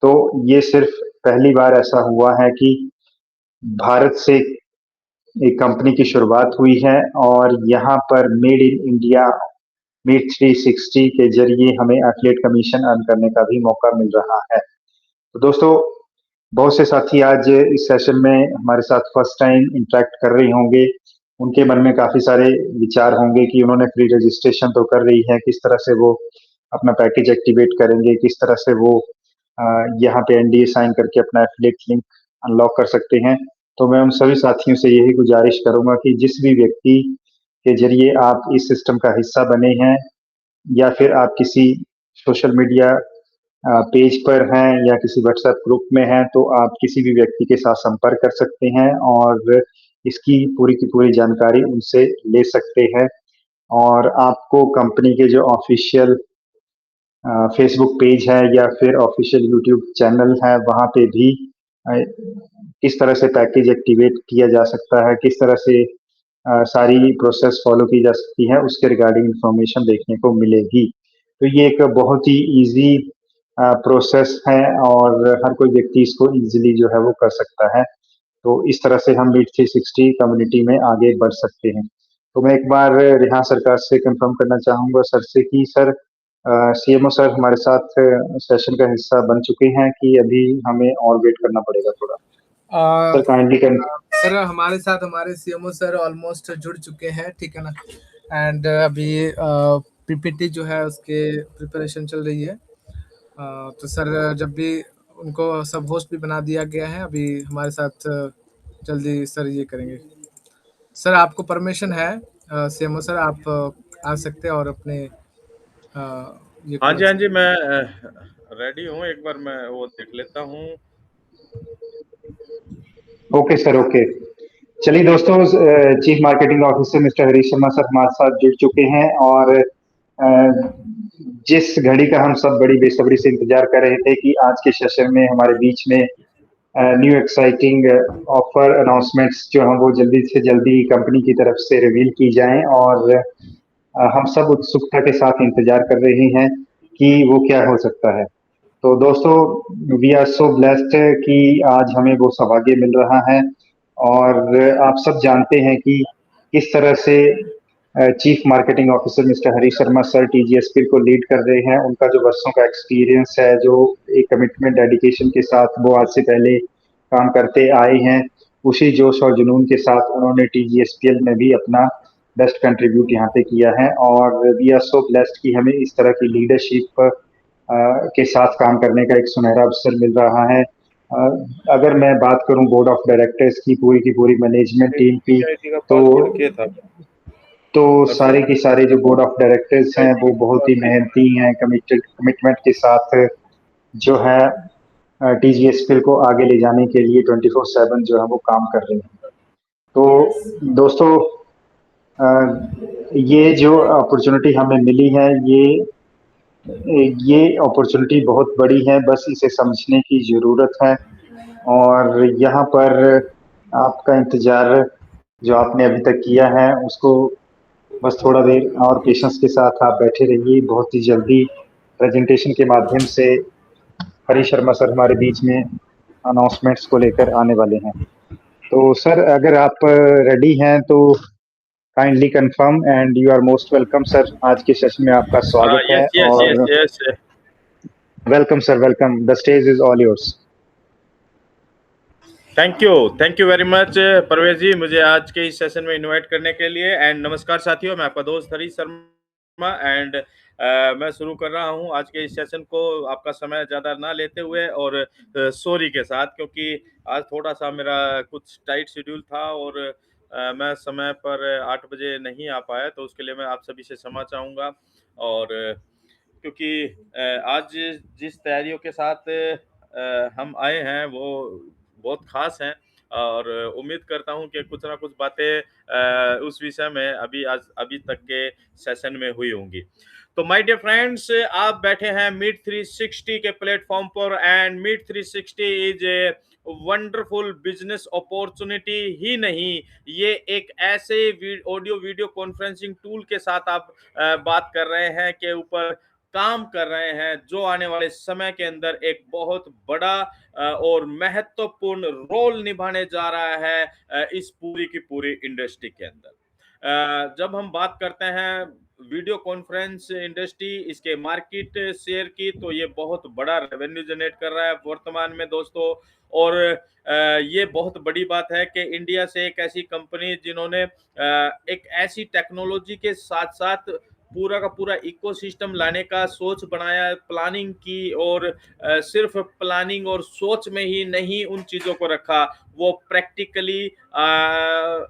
[SPEAKER 2] तो ये सिर्फ पहली बार ऐसा हुआ है कि भारत से एक कंपनी की शुरुआत हुई है, और यहाँ पर मेड इन इंडिया मीट 360 के जरिए हमें एफिलिएट कमीशन अर्न करने का भी मौका मिल रहा है। तो दोस्तों, बहुत से साथी आज इस सेशन में हमारे साथ फर्स्ट टाइम इंटरेक्ट कर रहे होंगे। उनके मन में काफी सारे विचार होंगे कि उन्होंने फ्री रजिस्ट्रेशन तो कर रही है, किस तरह से वो अपना पैकेज एक्टिवेट करेंगे, किस तरह से वो यहाँ पे एनडीए साइन करके अपना एफिलिएट लिंक अनलॉक कर सकते हैं। तो मैं उन सभी साथियों से यही गुजारिश करूंगा कि जिस भी व्यक्ति के जरिए आप इस सिस्टम का हिस्सा बने हैं, या फिर आप किसी सोशल मीडिया पेज पर हैं या किसी व्हाट्सएप ग्रुप में हैं, तो आप किसी भी व्यक्ति के साथ संपर्क कर सकते हैं और इसकी पूरी की पूरी जानकारी उनसे ले सकते हैं। और आपको कंपनी के जो ऑफिशियल फेसबुक पेज है या फिर ऑफिशियल यूट्यूब चैनल है, वहाँ पे भी अ, किस तरह से पैकेज एक्टिवेट किया जा सकता है, किस तरह से सारी प्रोसेस फॉलो की जा सकती है, उसके रिगार्डिंग इंफॉर्मेशन देखने को मिलेगी। तो ये एक बहुत ही इजी प्रोसेस है और हर कोई व्यक्ति इसको इजीली जो है वो कर सकता है। तो इस तरह से हम मीट 360 कम्युनिटी में आगे बढ़ सकते हैं। तो मैं एक बार यहाँ सरकार से कंफर्म करना चाहूँगा सर से कि सर सीएमओ सर हमारे साथ सेशन का हिस्सा बन चुके हैं कि अभी हमें और वेट करना पड़ेगा थोड़ा?
[SPEAKER 1] अ,
[SPEAKER 2] सर काइंडली
[SPEAKER 1] सर हमारे साथ हमारे सीएमओ सर ऑलमोस्ट जुड़ चुके हैं, ठीक है ना? एंड अभी पीपीटी जो है उसके प्रिपरेशन चल रही है। तो सर जब भी उनको सब होस्ट भी बना दिया गया है, अभी हमारे साथ जल्दी सर ये करेंगे। सर आपको परमिशन है सीएमओ सर, आप आ सकते हैं और अपने ये
[SPEAKER 3] हाँ
[SPEAKER 1] को
[SPEAKER 3] जी, हाँ जी, मैं रेडी हूँ। एक बार मैं वो देख लेता हूँ।
[SPEAKER 2] Okay sir, okay. चलिए दोस्तों, chief marketing officer mister Harish Sharma sir हमारे साथ जुड़ चुके हैं और जिस घड़ी का हम सब बड़ी बेसब्री से इंतजार कर रहे थे कि आज के सेशन में हमारे बीच में न्यू एक्साइटिंग ऑफर अनाउंसमेंट्स जो हैं वो जल्दी से जल्दी कंपनी की तरफ से रिवील की जाएं और हम सब उत्सुकता के साथ इंतजार कर रहे हैं कि वो क्या हो सकता है। तो दोस्तों, वी आर सो ब्लेस्ड कि आज हमें वो सौभाग्य मिल रहा है और आप सब जानते हैं कि किस तरह से chief marketing officer mister Harish Sharma sir TGSP को लीड कर रहे हैं। उनका जो वर्षों का एक्सपीरियंस है, जो एक कमिटमेंट डेडिकेशन के साथ वो आज से पहले काम करते आए हैं, उसी जोश और जुनून के साथ उन्होंने टीजीएसपीएल में भी अपना बेस्ट कंट्रीब्यूट यहाँ पे किया है और वी आर सो ब्लेस्ड कि हमें इस तरह की लीडरशिप के साथ काम करने का एक सुनहरा अवसर मिल रहा है। अगर मैं बात करूं बोर्ड ऑफ डायरेक्टर्स की पूरी मैनेजमेंट टीम की, तो सारे के सारे जो बोर्ड ऑफ डायरेक्टर्स हैं वो बहुत ही मेहनती हैं, कमिटमेंट के साथ जो है टीजीएसपीएल को आगे ले जाने के लिए 24/7 जो है वो काम कर रहे हैं। तो दोस्तों, ये जो अपॉर्चुनिटी हमें मिली है, ये अपॉर्चुनिटी बहुत बड़ी है, बस इसे समझने की ज़रूरत है और यहाँ पर आपका इंतज़ार जो आपने अभी तक किया है उसको बस थोड़ा देर और पेशेंस के साथ आप बैठे रहिए। बहुत ही जल्दी प्रेजेंटेशन के माध्यम से हरीश शर्मा सर हमारे बीच में अनाउंसमेंट्स को लेकर आने वाले हैं। तो सर, अगर आप रेडी हैं तो kindly confirm and you are most welcome sir. आज के सेशन में आपका स्वागत है और
[SPEAKER 3] yes.
[SPEAKER 2] Welcome sir, welcome. The stage is all yours.
[SPEAKER 3] Thank you very much Parvez ji, मुझे आज के इस सेशन में इनवाइट करने के लिए। एंड नमस्कार साथियों, मैं आपका दोस्त हरीश शर्मा एंड मैं शुरू कर रहा हूं आज के इस सेशन को आपका समय ज़्यादा ना लेते हुए और सॉरी के साथ, क्योंकि आज थोड़ा सा मेरा कुछ टाइट शेड्यूल था और मैं समय पर 8 बजे नहीं आ पाया, तो उसके लिए मैं आप सभी से क्षमा चाहूँगा। और क्योंकि आज जिस तैयारियों के साथ हम आए हैं वो बहुत खास हैं और उम्मीद करता हूं कि कुछ ना कुछ बातें उस विषय में अभी तक के सेशन में हुई होंगी। तो माय डियर फ्रेंड्स, आप बैठे हैं मीट 360 के प्लेटफॉर्म पर and Meet 360 is a wonderful business opportunity ही नहीं, ये एक ऐसे ऑडियो वीडियो कॉन्फ्रेंसिंग टूल के साथ आप बात कर रहे हैं के ऊपर काम कर रहे हैं, जो आने वाले समय के अंदर एक बहुत बड़ा और महत्वपूर्ण रोल निभाने जा रहा है इस पूरी की पूरी इंडस्ट्री के अंदर। जब हम बात करते हैं वीडियो कॉन्फ्रेंस इंडस्ट्री, इसके मार्केट शेयर की, तो ये बहुत बड़ा रेवेन्यू जनरेट कर रहा है वर्तमान में दोस्तों। और ये बहुत बड़ी बात है कि इंडिया से एक ऐसी कंपनी जिन्होंने एक ऐसी टेक्नोलॉजी के साथ साथ पूरा का पूरा इकोसिस्टम लाने का सोच बनाया, प्लानिंग की और सिर्फ प्लानिंग और सोच में ही नहीं उन चीज़ों को रखा, वो प्रैक्टिकली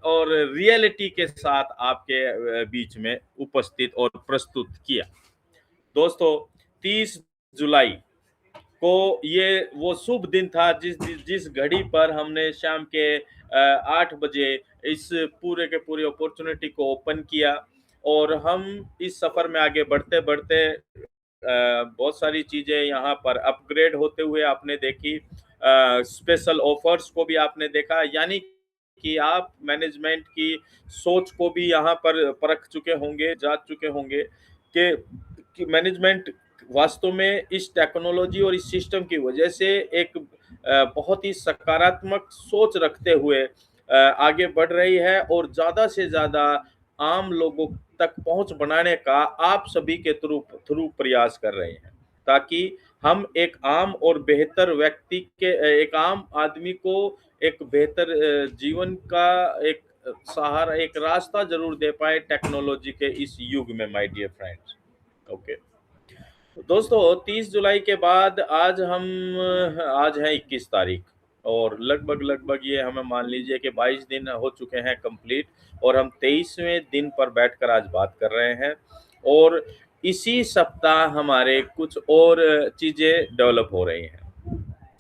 [SPEAKER 3] और रियलिटी के साथ आपके बीच में उपस्थित और प्रस्तुत किया। दोस्तों, 30 जुलाई को ये वो शुभ दिन था जिस घड़ी पर हमने शाम के 8 बजे इस पूरे के पूरे अपॉर्चुनिटी को ओपन किया और हम इस सफर में आगे बढ़ते बढ़ते बहुत सारी चीजें यहाँ पर अपग्रेड होते हुए आपने देखी, स्पेशल ऑफर्स को भी आपने देखा, यानी कि आप मैनेजमेंट की सोच को भी यहाँ पर परख चुके होंगे, जांच चुके होंगे कि मैनेजमेंट वास्तव में इस टेक्नोलॉजी और इस सिस्टम की वजह से एक बहुत ही सकारात्मक सोच रखते हुए आगे बढ़ रही है और ज़्यादा से ज़्यादा आम लोगों तक पहुंच बनाने का आप सभी के थ्रू प्रयास कर रहे हैं, ताकि हम एक आम और बेहतर व्यक्ति के एक आम आदमी को एक बेहतर जीवन का एक सहारा, एक रास्ता जरूर दे पाए टेक्नोलॉजी के इस युग में, माय डियर फ्रेंड्स। ओके दोस्तों, 30 जुलाई के बाद आज है 21 तारीख, और लगभग लगभग ये हमें मान लीजिए कि 22 दिन हो चुके हैं कंप्लीट, और हम 23वें दिन पर बैठकर आज बात कर रहे हैं। और इसी सप्ताह हमारे कुछ और चीज़ें डेवलप हो रही हैं,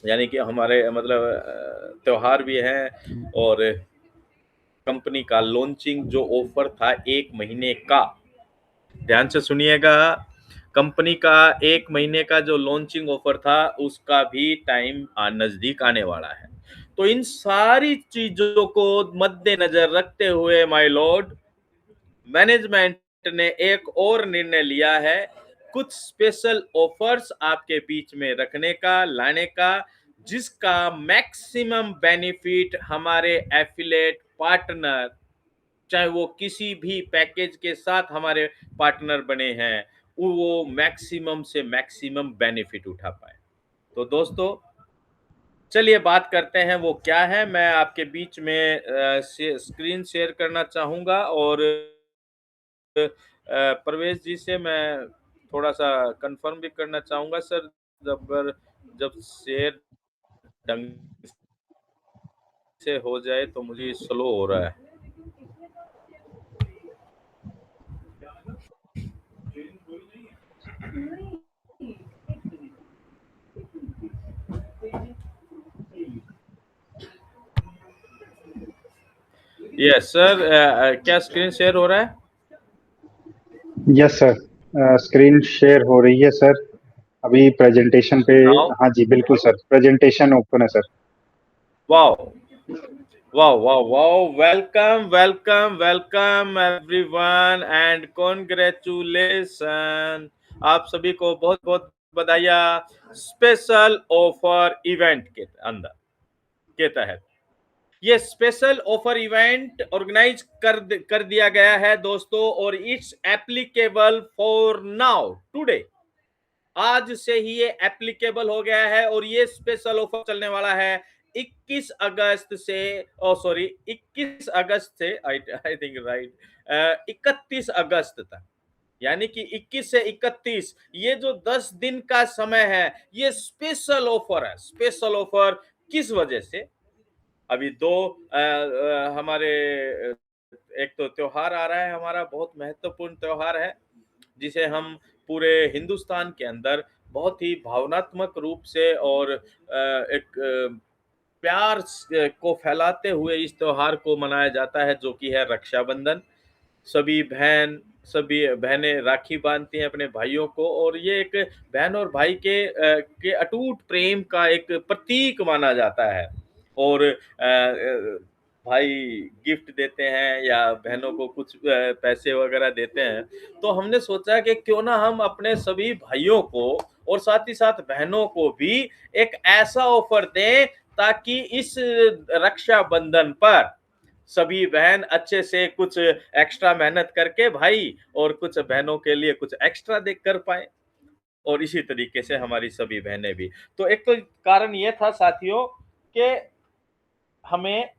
[SPEAKER 3] यानी कि हमारे मतलब त्योहार भी हैं, और कंपनी का लॉन्चिंग जो ऑफर था 1 महीने का, ध्यान से सुनिएगा, कंपनी का 1 महीने का जो लॉन्चिंग ऑफर था उसका भी टाइम नजदीक आने वाला है। तो इन सारी चीजों को मद्देनजर रखते हुए माय लॉर्ड, मैनेजमेंट ने एक और निर्णय लिया है, कुछ स्पेशल ऑफर्स आपके बीच में रखने का, लाने का, जिसका मैक्सिमम बेनिफिट हमारे एफिलिएट पार्टनर, चाहे वो किसी भी पैकेज के साथ हमारे पार्टनर बने हैं, वो मैक्सिमम से मैक्सिमम बेनिफिट उठा पाए। तो दोस्तों चलिए बात करते हैं वो क्या है। मैं आपके बीच में स्क्रीन शेयर करना चाहूंगा, और परवेश जी से मैं थोड़ा सा कंफर्म भी करना चाहूंगा सर, जब शेयर ढंग से हो जाए, तो मुझे स्लो हो रहा है। यस सर, क्या स्क्रीन शेयर हो रहा है?
[SPEAKER 2] यस सर, स्क्रीन शेयर हो रही है सर, अभी प्रेजेंटेशन पे। हाँ जी बिल्कुल सर, प्रेजेंटेशन ओपन है sir.
[SPEAKER 3] Wow wow wow wow, welcome everyone and congratulation. आप सभी को बहुत बहुत बधाइयाँ स्पेशल ऑफर इवेंट के अंदर के तहत। ये स्पेशल ऑफर इवेंट ऑर्गेनाइज कर दिया गया है दोस्तों, और it's applicable for now today. आज से ही ये एप्लीकेबल हो गया है, और ये स्पेशल ऑफर चलने वाला है 21 अगस्त से, 21 अगस्त से, आई थिंक राइट, 31 अगस्त तक, यानी कि 21 से 31, ये जो 10 दिन का समय है, ये स्पेशल ऑफर है। स्पेशल ऑफर किस वजह से? अभी दो हमारे एक तो त्योहार आ रहा है, हमारा बहुत महत्वपूर्ण त्योहार है, जिसे हम पूरे हिंदुस्तान के अंदर बहुत ही भावनात्मक रूप से और एक प्यार को फैलाते हुए इस त्योहार को मनाया जाता है, जो कि है रक्षाबंधन। सभी बहनें राखी बांधती हैं अपने भाइयों को, और ये एक बहन और भाई के अटूट प्रेम का एक प्रतीक माना जाता है। और भाई गिफ्ट देते हैं या बहनों को कुछ पैसे वगैरह देते हैं। तो हमने सोचा कि क्यों ना हम अपने सभी भाइयों को और साथ ही साथ बहनों को भी एक ऐसा ऑफर दें, ताकि इस रक्षाबंधन पर सभी बहन अच्छे से कुछ एक्स्ट्रा मेहनत करके भाई और कुछ बहनों के लिए कुछ एक्स्ट्रा दे कर पाए, और इसी तरीके से हमारी सभी बहनें भी। तो एक तो कारण ये था साथियों कि हमें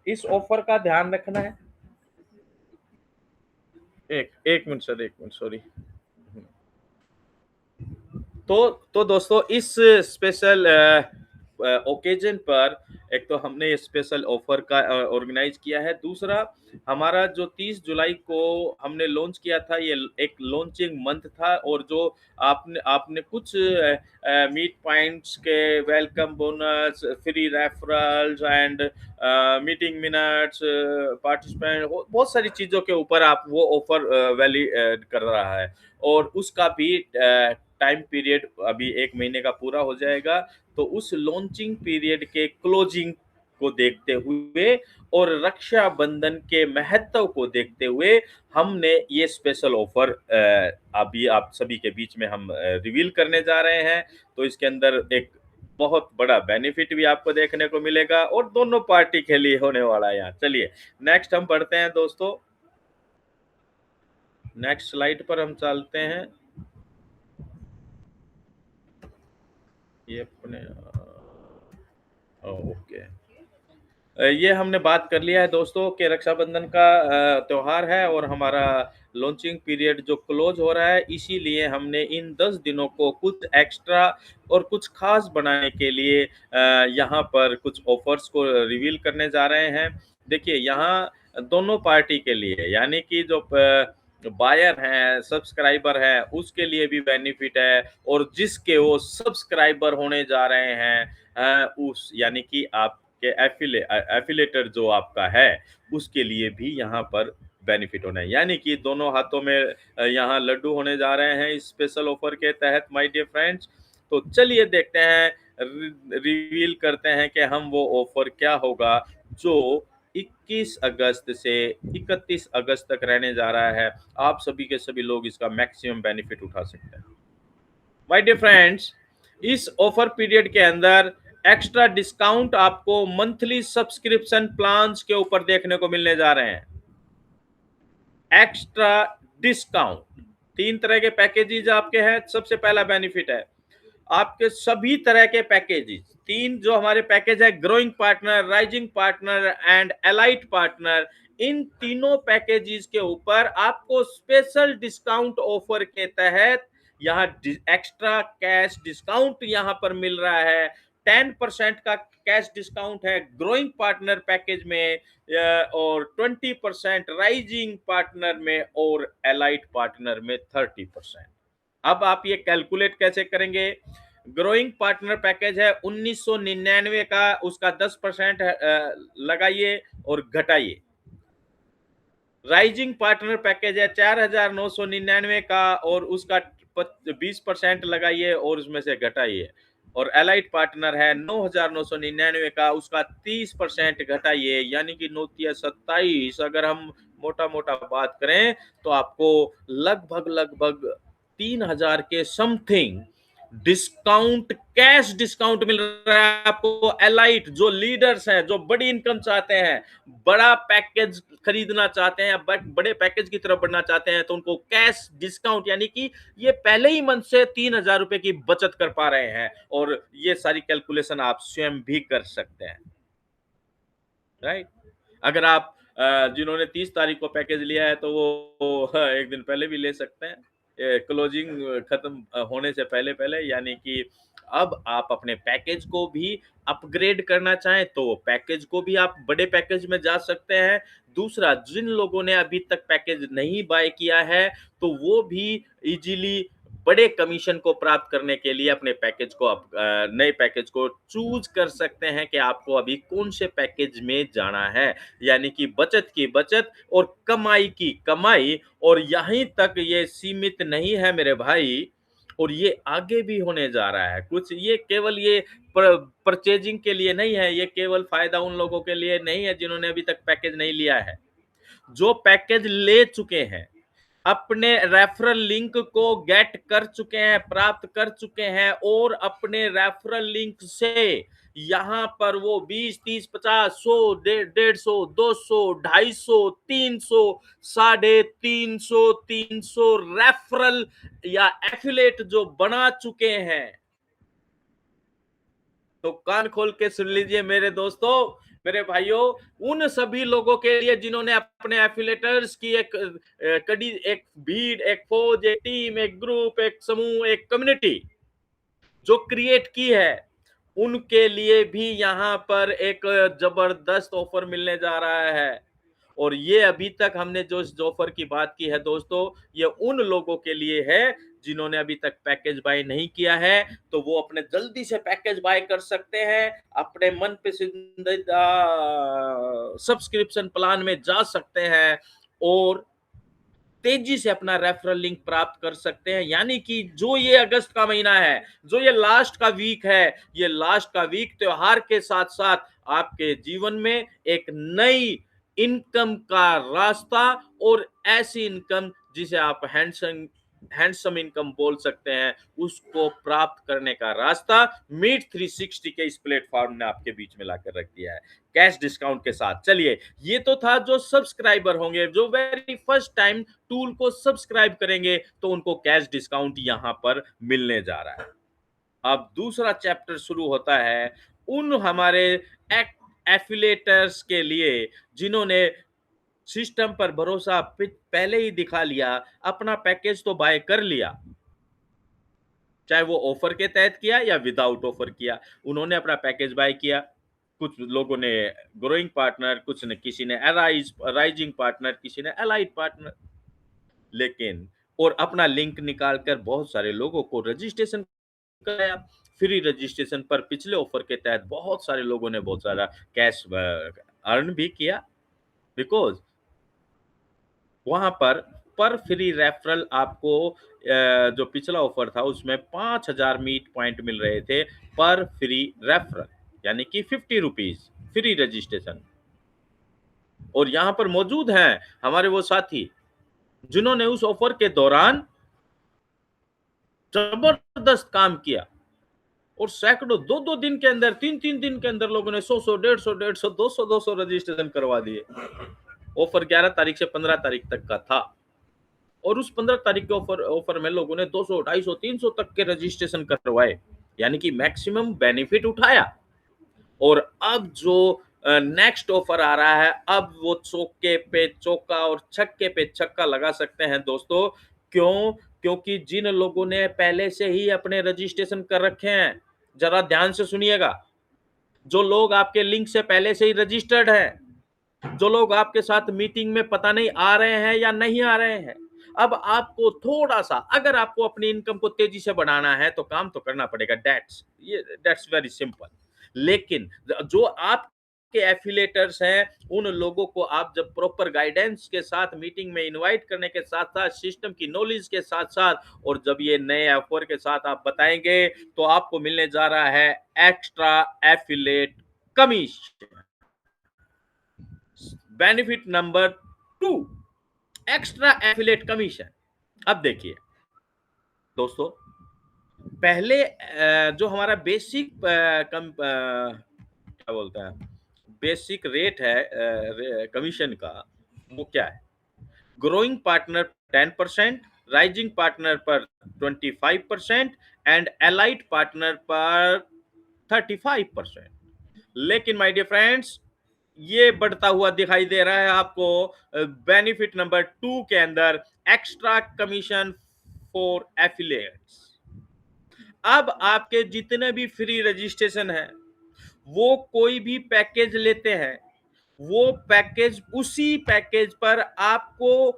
[SPEAKER 3] इस ऑफर का ध्यान रखना है। एक मिनट सर, एक मिनट, सॉरी। तो दोस्तों, इस स्पेशल ओकेजन पर एक तो हमने ये स्पेशल ऑफर का ऑर्गेनाइज किया है। दूसरा, हमारा जो 30 जुलाई को हमने लॉन्च किया था, ये एक लॉन्चिंग मंथ था, और जो आपने कुछ मीट पॉइंट्स के welcome bonus, free referrals and meeting minutes, participant, बहुत सारी चीज़ों के ऊपर आप वो ऑफर वैलिड कर रहा है, और उसका भी टाइम पीरियड अभी 1 महीने का पूरा हो जाएगा। तो उस लॉन्चिंग पीरियड के क्लोजिंग को देखते हुए और रक्षाबंधन के महत्व को देखते हुए हमने ये स्पेशल ऑफर अभी आप सभी के बीच में हम रिवील करने जा रहे हैं। तो इसके अंदर एक बहुत बड़ा बेनिफिट भी आपको देखने को मिलेगा और दोनों पार्टी के लिए होने वाला है यहाँ। चलिए नेक्स्ट हम पढ़ते हैं दोस्तों, नेक्स्ट स्लाइड पर हम चलते हैं। ये अपने ओके, ये हमने बात कर लिया है दोस्तों कि रक्षाबंधन का त्योहार है और हमारा लॉन्चिंग पीरियड जो क्लोज हो रहा है, इसीलिए हमने इन 10 दिनों को कुछ एक्स्ट्रा और कुछ खास बनाने के लिए यहाँ पर कुछ ऑफर्स को रिवील करने जा रहे हैं। देखिए यहाँ दोनों पार्टी के लिए, यानी कि जो बायर हैं, सब्सक्राइबर हैं, उसके लिए भी बेनिफिट है और जिसके वो सब्सक्राइबर होने जा रहे हैं उस यानी कि आपके एफिलेटर जो आपका है उसके लिए भी यहाँ पर बेनिफिट होना है, यानी कि दोनों हाथों में यहाँ लड्डू होने जा रहे हैं इस स्पेशल ऑफर के तहत माय डियर फ्रेंड्स। तो चलिए देखते हैं, रिवील करते हैं कि हम वो ऑफर क्या होगा जो 21 अगस्त से 31 अगस्त तक रहने जा रहा है। आप सभी के सभी लोग इसका मैक्सिमम बेनिफिट उठा सकते हैं। माय डियर फ्रेंड्स, इस ऑफर पीरियड के अंदर एक्स्ट्रा डिस्काउंट आपको मंथली सब्सक्रिप्शन प्लान्स के ऊपर देखने को मिलने जा रहे हैं। एक्स्ट्रा डिस्काउंट 3 तरह के पैकेजेस आपके हैं। सबसे पहला बेनिफिट है आपके सभी तरह के पैकेजेस, 3 जो हमारे पैकेज है, growing partner, rising partner and elite partner, इन तीनों पैकेजेस के ऊपर आपको स्पेशल डिस्काउंट ऑफर के तहत यहाँ एक्स्ट्रा कैश डिस्काउंट यहाँ पर मिल रहा है। 10% का कैश डिस्काउंट है ग्रोइंग पार्टनर पैकेज में और 20% राइजिंग पार्टनर में और एलाइट पार्टनर में 30%। अब आप ये कैलकुलेट कैसे करेंगे? ग्रोइंग पार्टनर पैकेज है 1999 का, उसका 10% लगाइए और घटाइए। राइजिंग पार्टनर पैकेज है 4999 का और उसका 20% लगाइए और उसमें से घटाइए। और एलाइट पार्टनर है 9999 का, उसका 30% घटाइए, यानी कि 9×27। अगर हम मोटा मोटा बात करें तो आपको लगभग 3000 के समथिंग डिस्काउंट, कैश डिस्काउंट मिल रहा है आपको। एलाइट जो लीडर्स हैं, जो बड़ी इनकम चाहते हैं, बड़ा पैकेज खरीदना चाहते हैं, बड़े पैकेज की तरफ बढ़ना चाहते हैं, तो उनको कैश डिस्काउंट, यानी कि ये पहले ही मंथ से 3000 रुपए की बचत कर पा रहे हैं। और ये सारी कैलकुलेशन आप स्वयं भी कर सकते हैं, राइट। अगर आप जिन्होंने 30 तारीख को पैकेज लिया है तो वो एक दिन पहले भी ले सकते हैं, क्लोजिंग खत्म होने से पहले पहले। यानी कि अब आप अपने पैकेज को भी अपग्रेड करना चाहें तो पैकेज को भी आप बड़े पैकेज में जा सकते हैं। दूसरा, जिन लोगों ने अभी तक पैकेज नहीं बाय किया है तो वो भी इजीली बड़े कमीशन को प्राप्त करने के लिए अपने पैकेज को नए पैकेज को चूज कर सकते हैं कि आपको अभी कौन से पैकेज में जाना है। यानी कि बचत की बचत और कमाई की कमाई। और यहीं तक ये सीमित नहीं है मेरे भाई, और ये आगे भी होने जा रहा है कुछ। ये केवल ये परचेजिंग के लिए नहीं है, ये केवल फायदा उन लोगों के लिए नहीं है जिन्होंने अभी तक पैकेज नहीं लिया है। जो पैकेज ले चुके हैं, अपने रेफरल लिंक को गेट कर चुके हैं, प्राप्त कर चुके हैं, और अपने रेफरल लिंक से यहाँ पर वो 20, 30, 50, 100, 150, 200, 250, 300, 350, 300 रेफरल या एफिलेट जो बना चुके हैं। तो कान खोल के सुन लीजिए मेरे दोस्तों, मेरे भाइयों, उन सभी लोगों के लिए जिन्होंने अपने एफिलेटर्स की एक कड़ी, एक भीड़, एक फौज, एक टीम, एक ग्रुप, एक समूह, एक कम्युनिटी जो क्रिएट की है, उनके लिए भी यहाँ पर एक जबरदस्त ऑफर मिलने जा रहा है। और ये अभी तक हमने जो इस ऑफर की बात की है दोस्तों, ये उन लोगों के लिए है जिन्होंने अभी तक पैकेज बाय नहीं किया है। तो वो अपने जल्दी से पैकेज बाय कर सकते हैं, अपने मन पसंदीदा सब्सक्रिप्शन प्लान में जा सकते हैं और तेजी से अपना रेफरल लिंक प्राप्त कर सकते हैं। यानी कि जो ये अगस्त का महीना है, जो ये लास्ट का वीक है, ये लास्ट का वीक त्योहार के साथ साथ आपके जीवन में एक नई इनकम का रास्ता, और ऐसी इनकम जिसे आप हैंडसम इनकम बोल सकते हैं, उसको प्राप्त करने का रास्ता मीट 360 के इस प्लेटफॉर्म ने आपके बीच में लाकर रख दिया है, कैश डिस्काउंट के साथ। चलिए, ये तो था जो सब्सक्राइबर होंगे, जो वेरी फर्स्ट टाइम टूल को सब्सक्राइब करेंगे तो उनको कैश डिस्काउंट यहां पर मिलने जा रहा है। अब दूसरा चैप्टर शुरू होता है उन हमारे एफिलेटर्स के लिए जिन्होंने सिस्टम पर भरोसा पहले ही दिखा लिया, अपना पैकेज तो बाय कर लिया, चाहे वो ऑफर के तहत किया या विदाउट ऑफर किया, उन्होंने अपना पैकेज बाय किया। कुछ लोगों ने ग्रोइंग पार्टनर, कुछ ने, किसी ने राइजिंग पार्टनर, किसी ने एलाइट पार्टनर, लेकिन और अपना लिंक निकालकर बहुत सारे लोगों को रजिस्ट्रेशन कराया। फ्री रजिस्ट्रेशन पर पिछले ऑफर के तहत बहुत सारे लोगों ने बहुत सारा कैश अर्न भी किया, बिकॉज वहां पर फ्री रेफरल आपको जो पिछला ऑफर था उसमें 5,000 मीट पॉइंट मिल रहे थे पर फ्री रेफरल, यानी कि 50 रुपीज फ्री रजिस्ट्रेशन। और यहां पर मौजूद हैं हमारे वो साथी जिन्होंने उस ऑफर के दौरान जबरदस्त काम किया, और सैकड़ों, 2-2 दिन के अंदर, 3-3 दिन के अंदर लोगों ने 100-100, 150-150, 200-200 रजिस्ट्रेशन करवा दिए। ऑफर 11 तारीख से 15 तारीख तक का था, और उस 15 तारीख के ऑफर में लोगों ने 200, 250, 300 तक के रजिस्ट्रेशन करवाए, यानी कि मैक्सिमम बेनिफिट उठाया। और अब जो नेक्स्ट ऑफर आ रहा है, अब वो चौके पे चौका और छक्के पे छक्का लगा सकते हैं दोस्तों। क्यों? क्योंकि जिन लोगों ने पहले से ही अपने रजिस्ट्रेशन कर रखे हैं, जरा ध्यान से सुनिएगा, जो लोग आपके लिंक से पहले से ही रजिस्टर्ड हैं, जो लोग आपके साथ मीटिंग में पता नहीं आ रहे हैं या नहीं आ रहे हैं, अब आपको थोड़ा सा, अगर आपको अपनी इनकम को तेजी से बढ़ाना है तो काम तो करना पड़ेगा, दैट्स वेरी सिंपल। लेकिन जो आपके एफिलेटर्स हैं, उन लोगों को आप जब प्रॉपर गाइडेंस के साथ मीटिंग में इनवाइट करने के साथ साथ, सिस्टम की नॉलेज के साथ साथ, और जब ये नए ऑफर के साथ आप बताएंगे तो आपको मिलने जा रहा है extra affiliate commission. Benefit number 2, extra affiliate commission. अब देखिए दोस्तों, पहले जो हमारा बेसिक क्या बोलते हैं, बेसिक रेट है कमीशन का, वो क्या है? ग्रोइंग पार्टनर 10%, राइजिंग पार्टनर पर 25% एंड एलाइट पार्टनर पर 35%। लेकिन माय डियर फ्रेंड्स, ये बढ़ता हुआ दिखाई दे रहा है आपको बेनिफिट नंबर 2 के अंदर, एक्स्ट्रा कमीशन फॉर एफिलिएट्स। अब आपके जितने भी फ्री रजिस्ट्रेशन है, वो कोई भी पैकेज लेते हैं, वो पैकेज, उसी पैकेज पर आपको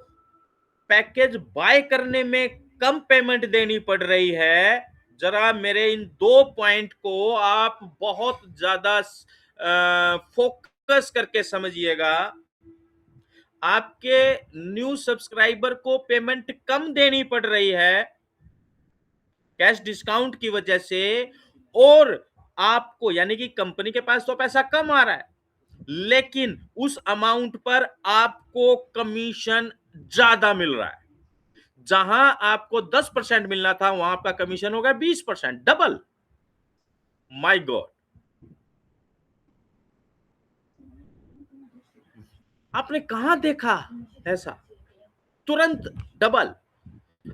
[SPEAKER 3] पैकेज बाय करने में कम पेमेंट देनी पड़ रही है। जरा मेरे इन 2 पॉइंट को आप बहुत ज्यादा फोकस करके समझिएगा। आपके न्यू सब्सक्राइबर को पेमेंट कम देनी पड़ रही है कैश डिस्काउंट की वजह से, और आपको, यानी कि कंपनी के पास तो पैसा कम आ रहा है, लेकिन उस अमाउंट पर आपको कमीशन ज्यादा मिल रहा है। जहां आपको 10% मिलना था, वहां आपका कमीशन होगा 20%, डबल। माय गॉड, आपने कहां देखा ऐसा? तुरंत डबल।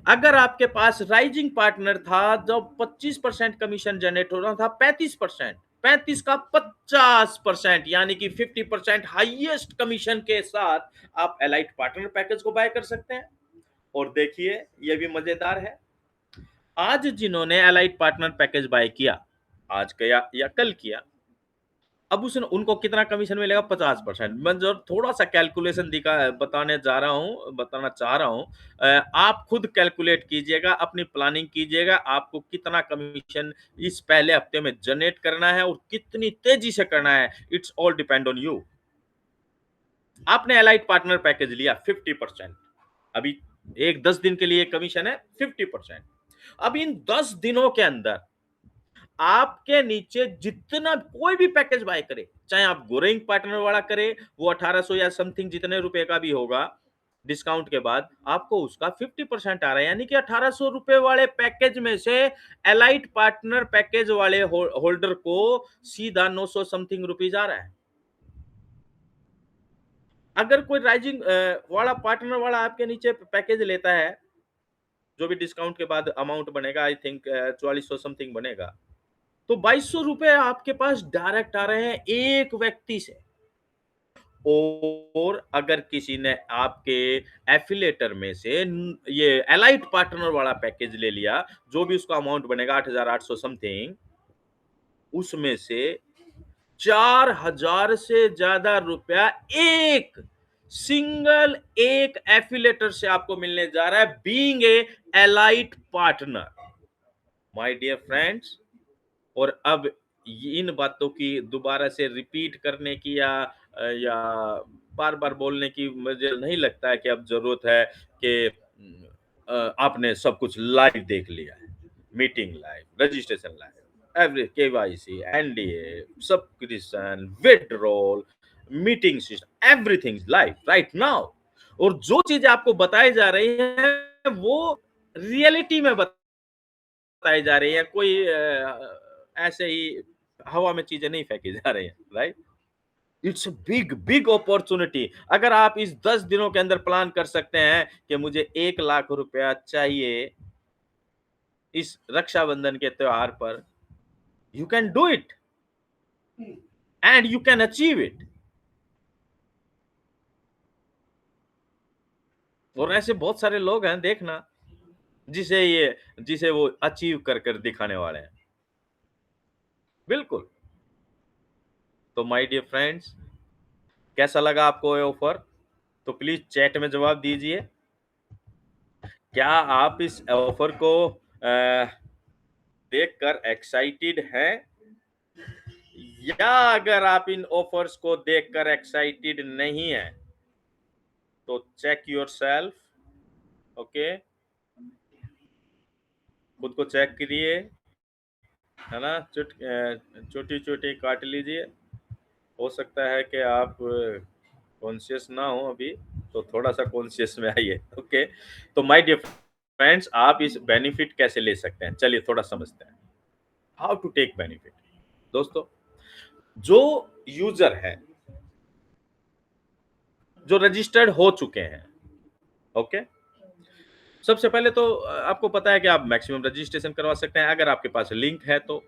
[SPEAKER 3] अगर आपके पास राइजिंग पार्टनर था, जब 25% कमीशन जनरेट हो रहा था, 35%, 35 का 50%, यानी कि 50% हाईएस्ट कमीशन के साथ आप एलाइट पार्टनर पैकेज को बाय कर सकते हैं। और देखिए, यह भी मजेदार है, आज जिन्होंने एलाइट पार्टनर पैकेज बाय किया, आज किया या कल किया, अब उसने, उनको कितना कमीशन मिलेगा? 50%। मैं जो थोड़ा सा कैलकुलेशन बताना चाह रहा हूं, आप खुद कैलकुलेट कीजिएगा, अपनी प्लानिंग कीजिएगा, आपको कितना कमीशन इस पहले हफ्ते में जनरेट करना है और कितनी तेजी से करना है। It's all depend on you. आपने एलाइट पार्टनर पैकेज लिया 50%, अभी एक 10 दिन के लिए कमीशन है 50%। अब इन 10 दिनों के अंदर आपके नीचे जितना कोई भी पैकेज बाय करे, चाहे आप गोरेइंग पार्टनर वाला करे, वो 1800 या समथिंग जितने रुपए का भी होगा डिस्काउंट के बाद, आपको उसका 50% आ रहा है। यानी कि 1800 रुपए वाले पैकेज में से एलाइट पार्टनर पैकेज वाले होल्डर को सीधा 900 समथिंग रुपीज आ रहा है। अगर कोई राइजिंग वाला पार्टनर वाला आपके नीचे पैकेज लेता है, जो भी डिस्काउंट के बाद अमाउंट बनेगा, आई थिंक 4400 समथिंग बनेगा, तो 2200 रुपए आपके पास डायरेक्ट आ रहे हैं एक व्यक्ति से। और अगर किसी ने आपके एफिलेटर में से ये एलाइट पार्टनर वाला पैकेज ले लिया, जो भी उसका अमाउंट बनेगा 8800 समथिंग, उसमें से 4000 से ज्यादा रुपया एक सिंगल एक एफिलेटर से आपको मिलने जा रहा है, being a elite partner. My dear friends, और अब इन बातों की दोबारा से रिपीट करने की या बार-बार बोलने की मुझे नहीं लगता है कि अब ज़रूरत है कि आपने सब कुछ लाइव देख लिया है। Meeting live, registration live, every KYC, NDA, subscription, withdrawal, meeting system, everything is live right now. और जो चीज़ें आपको बताई जा रही हैं, वो रियलिटी में बताई जा रही है, कोई ऐसे ही हवा में चीजें नहीं फेंकी जा रही है, right? It's big big opportunity. अगर आप इस 10 दिनों के अंदर प्लान कर सकते हैं कि मुझे 1 लाख रुपया चाहिए इस रक्षाबंधन के त्योहार पर, you can do it and you can achieve it. और ऐसे बहुत सारे लोग हैं, देखना, जिसे वो अचीव कर कर दिखाने वाले हैं। बिल्कुल। तो माय डियर फ्रेंड्स, कैसा लगा आपको ये ऑफर? तो प्लीज चैट में जवाब दीजिए। क्या आप इस ऑफर को देखकर एक्साइटेड हैं, या अगर आप इन ऑफर्स को देखकर एक्साइटेड नहीं है तो चेक योरसेल्फ, ओके, खुद को चेक करिए, है ना? छोटी छोटी काट लीजिए। हो सकता है कि आप कॉन्शियस ना हो अभी, तो थोड़ा सा कॉन्शियस में आइए, ओके। तो माय डियर फ्रेंड्स, आप इस बेनिफिट कैसे ले सकते हैं, चलिए थोड़ा समझते हैं। How to take benefit. दोस्तों, जो यूजर है, जो रजिस्टर्ड हो चुके हैं, ओके, सबसे पहले तो आपको पता है कि आप मैक्सिमम रजिस्ट्रेशन करवा सकते हैं अगर आपके पास लिंक है तो।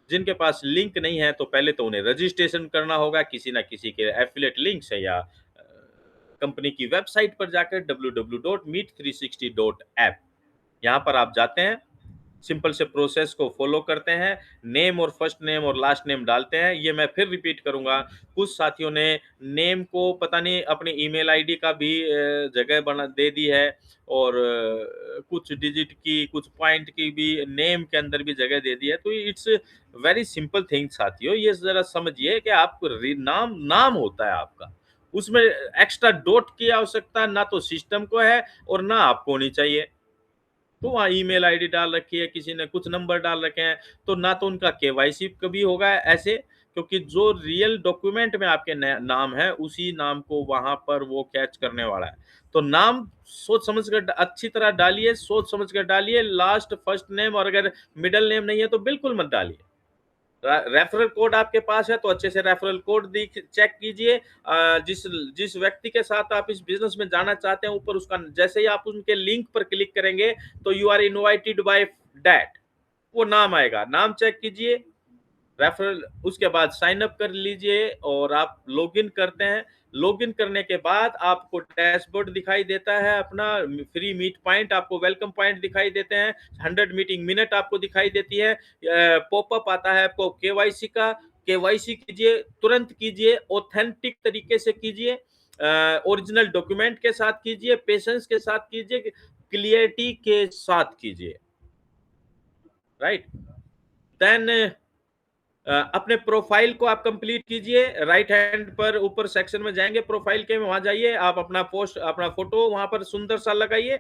[SPEAKER 3] जिनके पास लिंक नहीं है तो पहले तो उन्हें रजिस्ट्रेशन करना होगा किसी ना किसी के एफिलिएट लिंक से, या कंपनी की वेबसाइट पर जाकर www.meet360.app, यहाँ पर आप जाते हैं, सिंपल से प्रोसेस को फॉलो करते हैं, नेम और फर्स्ट नेम और लास्ट नेम डालते हैं। ये मैं फिर रिपीट करूंगा, कुछ साथियों ने नेम को पता नहीं अपनी ईमेल आईडी का भी जगह बना दे दी है, और कुछ डिजिट की, कुछ पॉइंट की भी नेम के अंदर भी जगह दे दी है। तो इट्स वेरी सिंपल थिंग साथियों, ये जरा समझिए कि आपको नाम नाम होता है आपका, उसमें एक्स्ट्रा डॉट की आवश्यकता ना तो सिस्टम को है और ना आपको होनी चाहिए। तो वहाँ ईमेल आईडी डाल रखी है, किसी ने कुछ नंबर डाल रखे हैं, तो ना तो उनका केवाईसी कभी होगा ऐसे, क्योंकि जो रियल डॉक्यूमेंट में आपके नाम है उसी नाम को वहां पर वो कैच करने वाला है। तो नाम सोच समझ कर अच्छी तरह डालिए, सोच समझ कर डालिए, लास्ट फर्स्ट नेम, और अगर मिडिल नेम नहीं है तो बिल्कुल मत डालिए। रेफरल कोड आपके पास है तो अच्छे से रेफरल कोड चेक कीजिए। जिस जिस व्यक्ति के साथ आप इस बिजनेस में जाना चाहते हैं, ऊपर उसका, जैसे ही आप उनके लिंक पर क्लिक करेंगे तो you are invited by that, वो नाम आएगा, नाम चेक कीजिए, रेफरल, उसके बाद साइन अप कर लीजिए और आप लॉगिन करते हैं। लॉगिन करने के बाद आपको डैशबोर्ड दिखाई देता है, अपना फ्री मीट पॉइंट, आपको वेलकम पॉइंट दिखाई देते हैं, 100 मीटिंग मिनट आपको दिखाई देती है, पॉपअप आता है आपको केवाईसी का, केवाईसी कीजिए, तुरंत कीजिए, ऑथेंटिक तरीके से कीजिए, ओरिजिनल डॉक्यूमेंट के साथ कीजिए, पेशेंस के साथ कीजिए, क्लियरिटी के साथ कीजिए, राइट। देन अपने प्रोफाइल को आप कंप्लीट कीजिए, राइट हैंड पर ऊपर सेक्शन में जाएंगे प्रोफाइल के, वहां जाइए, आप अपना पोस्ट, अपना फोटो वहां पर सुंदर सा लगाइए,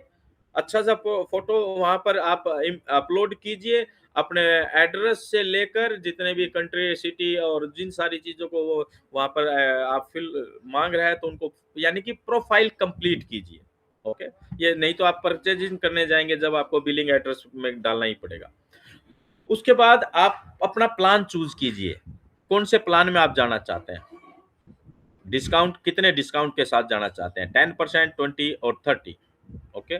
[SPEAKER 3] अच्छा सा फोटो वहां पर आप अपलोड कीजिए, अपने एड्रेस से लेकर जितने भी कंट्री, सिटी और जिन सारी चीजों को वो वहां पर आप फिल मांग रहे हैं, तो उनको यानी कि प्रोफाइल कंप्लीट कीजिए। ओके, ये नहीं तो आप परचेजिंग करने जाएंगे जब आपको बिलिंग एड्रेस में डालना ही पड़ेगा। उसके बाद आप अपना प्लान चूज कीजिए, कौन से प्लान में आप जाना चाहते हैं, डिस्काउंट कितने डिस्काउंट के साथ जाना चाहते हैं, 10%, 20 और 30। ओके,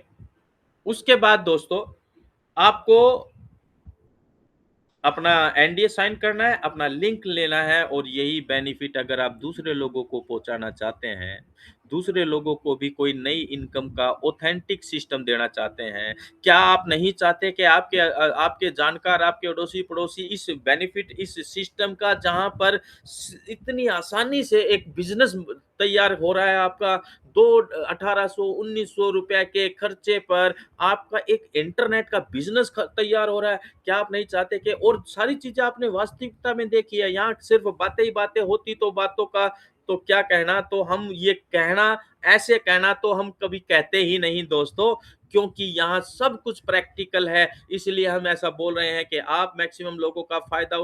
[SPEAKER 3] उसके बाद दोस्तों आपको अपना एनडीए साइन करना है, अपना लिंक लेना है, और यही बेनिफिट अगर आप दूसरे लोगों को पहुंचाना चाहते हैं, दूसरे लोगों को भी कोई नई इनकम का ऑथेंटिक सिस्टम देना चाहते हैं, क्या आप नहीं चाहते कि आपके जानकार, आपके अड़ोसी पड़ोसी इस बेनिफिट, इस सिस्टम का, जहां पर इतनी आसानी से एक बिजनेस तैयार हो रहा है आपका, 1800-1900 रुपए के खर्चे पर आपका एक इंटरनेट का बिजनेस तैयार हो रहा है। क्या आप नहीं चाहते कि, और सारी चीजें आपने वास्तविकता में देखी है, यहाँ सिर्फ बातें ही बातें होती तो बातों का तो क्या कहना, तो हम ये कहना, ऐसे कहना तो हम कभी कहते ही नहीं दोस्तों, क्योंकि यहाँ सब कुछ प्रैक्टिकल है। इसलिए हम ऐसा बोल रहे हैं कि आप मैक्सिमम लोगों का फायदा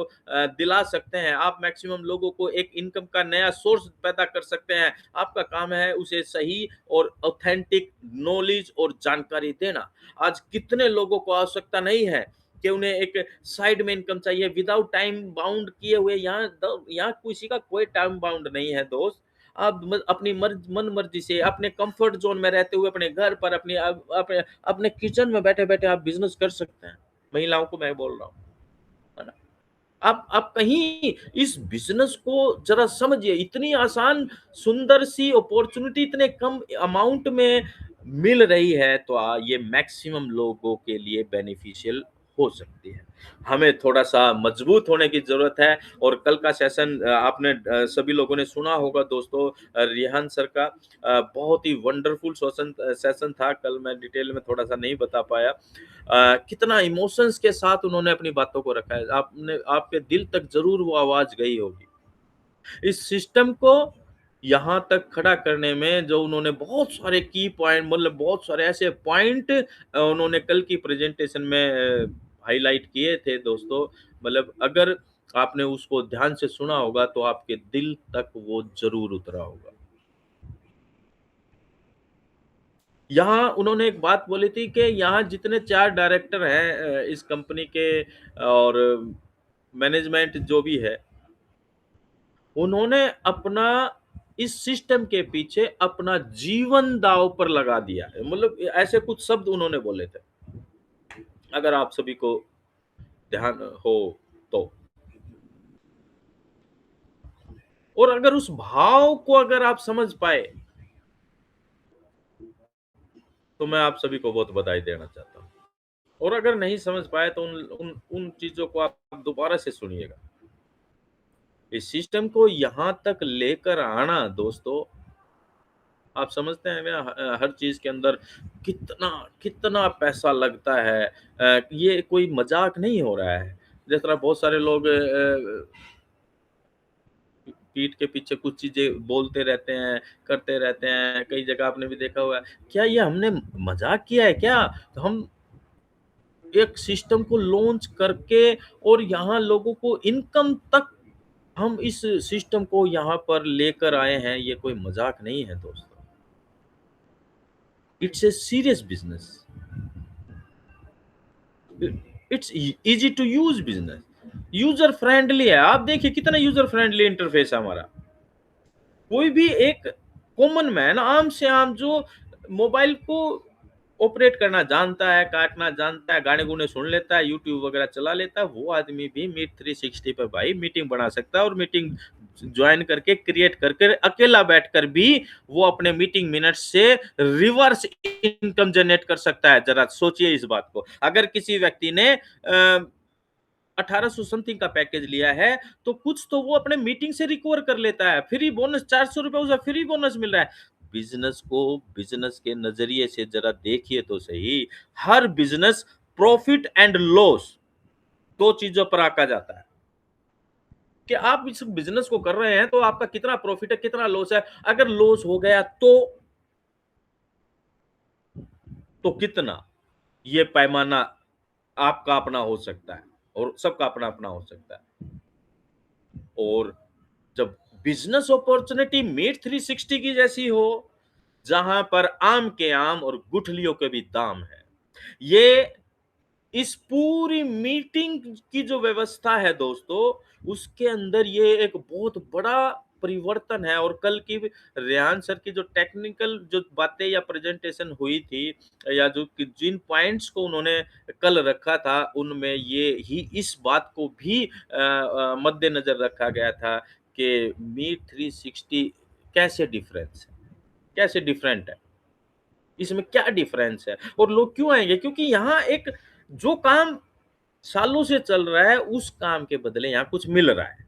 [SPEAKER 3] दिला सकते हैं, आप मैक्सिमम लोगों को एक इनकम का नया सोर्स पैदा कर सकते हैं। आपका काम है उसे सही और ऑथेंटिक नॉलेज और जानकारी देना। आज कितने लोगों को आवश्यकता नहीं है कि उन्हें एक साइड में इनकम चाहिए विदाउट टाइम बाउंड किए हुए। यहाँ किसी का कोई टाइम बाउंड नहीं है दोस्त। आप अपनी मन मर्जी से अपने कंफर्ट जोन में रहते हुए अपने घर पर अपने किचन में बैठे बैठे आप बिजनेस कर सकते हैं। महिलाओं को मैं बोल रहा हूँ, है ना। आप कहीं इस बिजनेस को जरा समझिए, इतनी आसान सुंदर सी अपॉर्चुनिटी इतने कम अमाउंट में मिल रही है, तो ये मैक्सिमम लोगों के लिए बेनिफिशियल हो सकती है। हमें थोड़ा सा मजबूत होने की जरूरत है। और कल का सेशन आपने सभी लोगों ने सुना होगा दोस्तों, रिहान सर का बहुत ही वंडरफुल सेशन सेशन था कल। मैं डिटेल में थोड़ा सा नहीं बता पाया, कितना इमोशंस के साथ उन्होंने अपनी बातों को रखा है। आपने आपके दिल तक जरूर वो आवाज गई होगी। इस सिस्टम को यहाँ तक खड़ा करने में जो उन्होंने बहुत सारे की पॉइंट, मतलब बहुत सारे ऐसे पॉइंट उन्होंने कल की प्रेजेंटेशन में हाईलाइट किए थे दोस्तों। मतलब अगर आपने उसको ध्यान से सुना होगा तो आपके दिल तक वो जरूर उतरा होगा। यहाँ उन्होंने एक बात बोली थी कि यहाँ जितने 4 डायरेक्टर हैं इस कंपनी के, और मैनेजमेंट जो भी है, उन्होंने अपना इस सिस्टम के पीछे अपना जीवन दांव पर लगा दिया है। मतलब ऐसे कुछ शब्द उन्होंने बोले थे, अगर आप सभी को ध्यान हो तो। और अगर उस भाव को अगर आप समझ पाए, तो मैं आप सभी को बहुत बधाई देना चाहता हूँ। और अगर नहीं समझ पाए तो उन उन उन चीजों को आप दोबारा से सुनिएगा। इस सिस्टम को यहाँ तक लेकर आना दोस्तों, आप समझते हैं ना, हर चीज के अंदर कितना कितना पैसा लगता है। ये कोई मजाक नहीं हो रहा है। जिस तरह बहुत सारे लोग पीठ के पीछे कुछ चीजें बोलते रहते हैं, करते रहते हैं। कई जगह आपने भी देखा हुआ है, क्या ये हमने मजाक किया है क्या? तो हम एक सिस्टम को लॉन्च करके और यहाँ लोगों को इनकम तक हम इस सिस्टम को यहाँ पर लेकर आए हैं। ये कोई मजाक नहीं है दोस्तों, it's a serious business, it's easy to use business, user friendly है। आप देखिए कितना यूजर फ्रेंडली इंटरफेस है हमारा। कोई भी एक कॉमन मैन, आम से आम, जो मोबाइल को ऑपरेट करना जानता है, काटना जानता है, गाने गुने सुन लेता है, यूट्यूब वगैरह चला लेता है, वो आदमी भी मीट 360 पर भाई मीटिंग बना सकता है। और मीटिंग ज्वाइन करके, क्रिएट करके, अकेला बैठकर भी वो अपने मीटिंग मिनट से रिवर्स इनकम जनरेट कर सकता है। जरा सोचिए इस बात को। अगर किसी व्यक्ति ने 1800 समथिंग का पैकेज लिया है, तो कुछ तो वो अपने मीटिंग से रिकवर कर लेता है। फ्री बोनस 400 रुपए उसे फ्री बोनस मिल रहा है। बिजनेस को बिजनेस के नजरिए से जरा देखिए तो सही। हर बिजनेस प्रॉफिट एंड लॉस, दो चीजों पर आका जाता है कि आप इस बिजनेस को कर रहे हैं तो आपका कितना प्रॉफिट है, कितना लॉस है। अगर लॉस हो गया तो तो कितना, ये पैमाना आपका अपना हो सकता है और सबका अपना अपना हो सकता है। और जब बिजनेस अपॉर्चुनिटी मीट 360 की जैसी हो, जहां पर आम के आम और गुठलियों के भी दाम है, ये इस पूरी मीटिंग की जो व्यवस्था है दोस्तों, उसके अंदर ये एक बहुत बड़ा परिवर्तन है। और कल की रेहान सर की जो टेक्निकल जो बातें या प्रेजेंटेशन हुई थी, या जो जिन पॉइंट्स को उन्होंने कल रखा था, उनमें ये ही इस बात को भी मद्देनजर रखा गया था कि मीट 360 कैसे डिफरेंस है, कैसे डिफरेंट है, इसमें क्या डिफरेंस है और लोग क्यों आएंगे, क्योंकि यहाँ एक जो काम सालों से चल रहा है, उस काम के बदले यहाँ कुछ मिल रहा है।